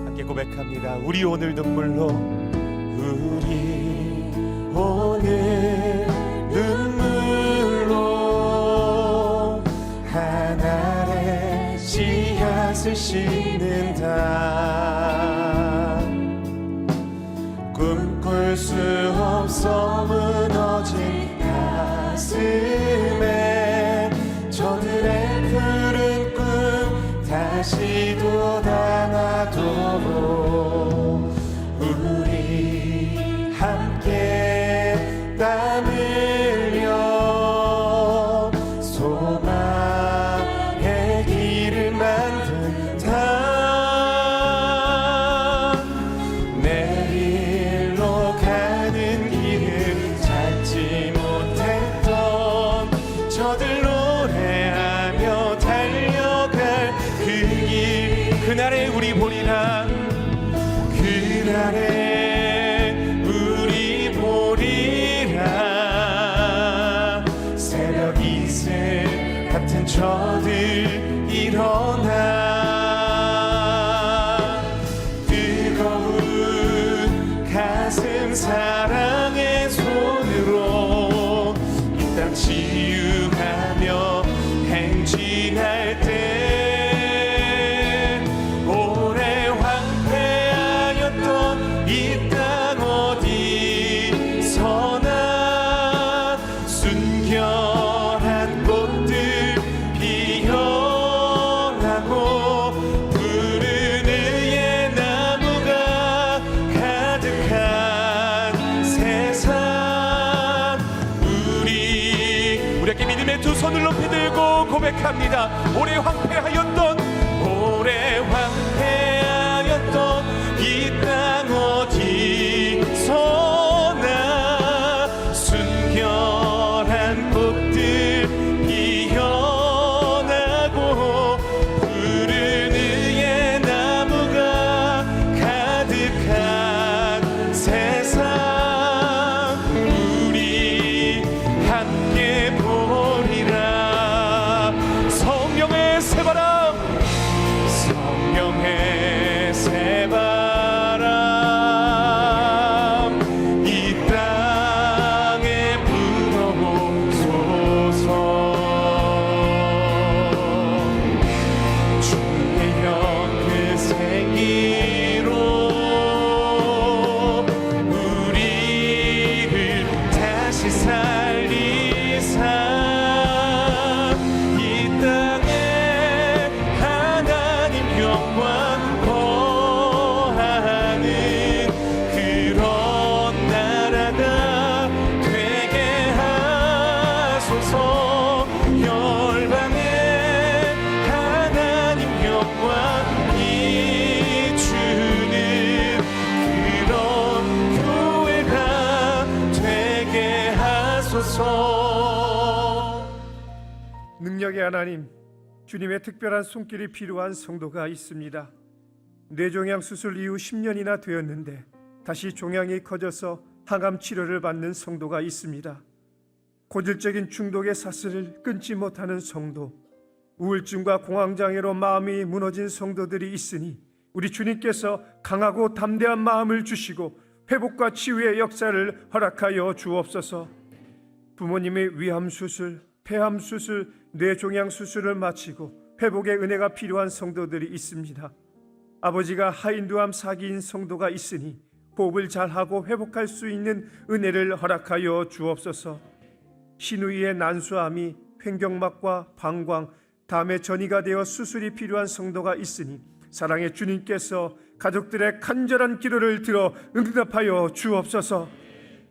함께 고백합니다. 우리 오늘 눈물로 우리 오늘 눈물로 하나의 씨앗을 심는다. 꿈꿀 수 없어 무너진 가슴에 저들의 푸른 꿈 다시 돋아나도록 우리 함께 땀 흘려 소망의 길을 만든다. 내일로 가는 길을 찾지 못했던 저들 노래하며 달려갈 그 길, 그날에 우리 보리라. 그날에 우리 보리라. 새벽 이슬 같은 저들 일어나 뜨거운 가슴 사랑의 손으로 이 땅 치유하며 행진할 때 오래 황폐하였던 이 땅 어디서나 순결한 꽃들 피어나고 푸른 의의 나무가 가득한 세상 우리 함께 믿음의 두 손을 높이 들고 고백합니다. 오래 황폐하였던 이 땅 어디서나 순결한 꽃들 피어나고 푸른 의의 나무가 가득한 세상 우리 함께 보리라. 성령의 새바람 능력의 하나님, 주님의 특별한 손길이 필요한 성도가 있습니다. 뇌종양 수술 이후 10년이나 되었는데 다시 종양이 커져서 항암 치료를 받는 성도가 있습니다. 고질적인 중독의 사슬을 끊지 못하는 성도, 우울증과 공황장애로 마음이 무너진 성도들이 있으니 우리 주님께서 강하고 담대한 마음을 주시고 회복과 치유의 역사를 허락하여 주옵소서. 부모님의 위암 수술, 폐암 수술, 뇌종양 수술을 마치고 회복의 은혜가 필요한 성도들이 있습니다. 아버지가 하인두암 사기인 성도가 있으니 호흡을 잘하고 회복할 수 있는 은혜를 허락하여 주옵소서. 신우이의 난수암이 횡격막과 방광, 담의 전이가 되어 수술이 필요한 성도가 있으니 사랑의 주님께서 가족들의 간절한 기도를 들어 응답하여 주옵소서.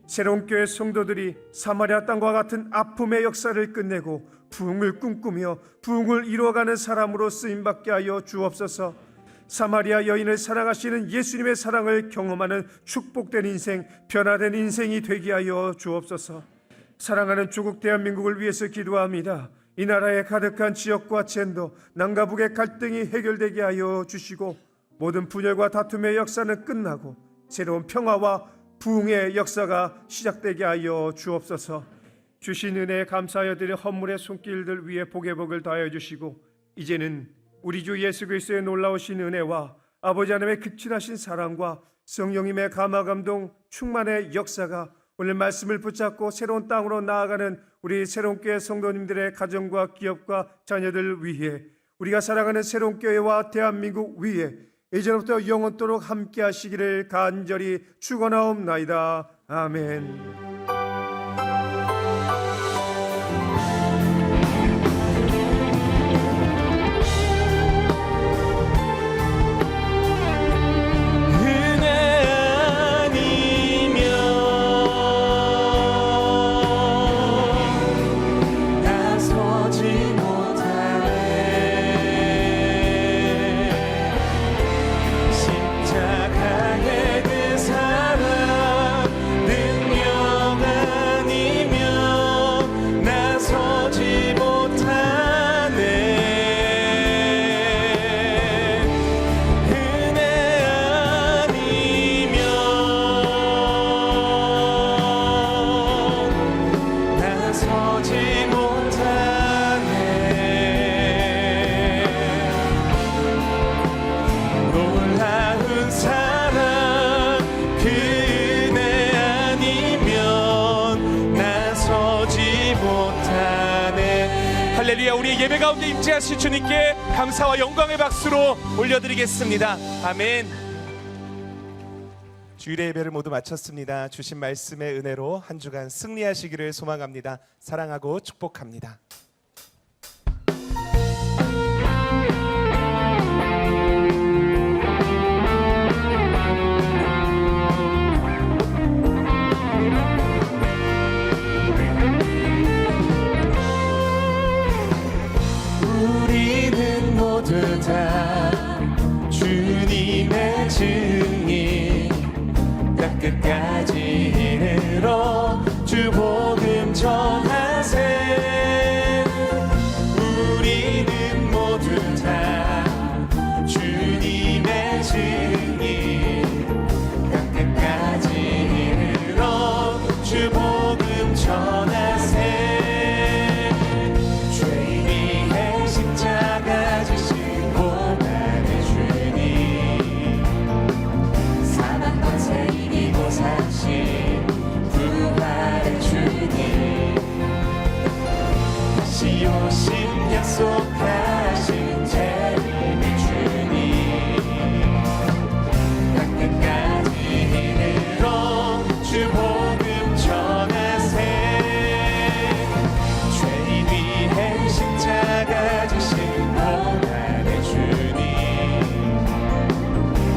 새로운 교회 성도들이 사마리아 땅과 같은 아픔의 역사를 끝내고 부흥을 꿈꾸며 부흥을 이루어가는 사람으로 쓰임받게 하여 주옵소서. 사마리아 여인을 사랑하시는 예수님의 사랑을 경험하는 축복된 인생, 변화된 인생이 되게 하여 주옵소서. 사랑하는 조국 대한민국을 위해서 기도합니다. 이 나라에 가득한 지역과 젠더, 남과 북의 갈등이 해결되게 하여 주시고 모든 분열과 다툼의 역사는 끝나고 새로운 평화와 부흥의 역사가 시작되게 하여 주옵소서. 주신 은혜에 감사하여 드릴 헌물의 손길들 위에 복의 복을 더하여 주시고 이제는 우리 주 예수 그리스도의 놀라우신 은혜와 아버지 하나님의 극진하신 사랑과 성령님의 감화감동 충만의 역사가 오늘 말씀을 붙잡고 새로운 땅으로 나아가는 우리 새로운 교회 성도님들의 가정과 기업과 자녀들 위해 우리가 사랑하는 새로운 교회와 대한민국 위해 이제부터 영원토록 함께 하시기를 간절히 축원하옵나이다. 아멘. 할렐루야. 우리의 예배 가운데 임재하신 주님께 감사와 영광의 박수로 올려드리겠습니다. 아멘. 주일의 예배를 모두 마쳤습니다. 주신 말씀의 은혜로 한 주간 승리하시기를 소망합니다. 사랑하고 축복합니다. 우리는 모두 다 주님의 증인, 땅 끝까지 이르러 주 복음 전하세. 우리는 모두 다 주님의 증인, 땅 끝까지 이르러 주 복음 전하세. 약속하신 재림의 주님, 땅 끝까지 이르러 주 복음 전하세. 죄인 위해 십자가 지신 고난의 주님,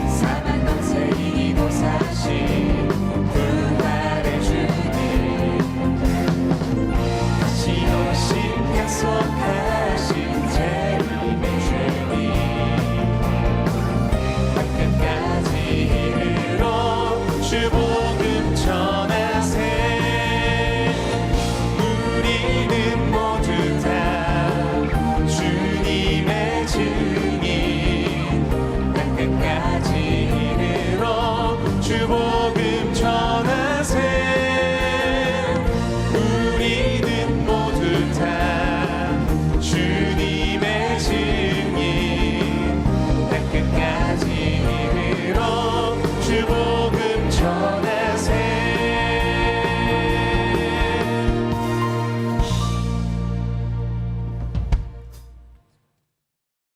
사망 권세 이기고 사신 부활의 주님, 다시 오신 약속하신 주 복음 전하세. 우리는 모두 다 말씀처럼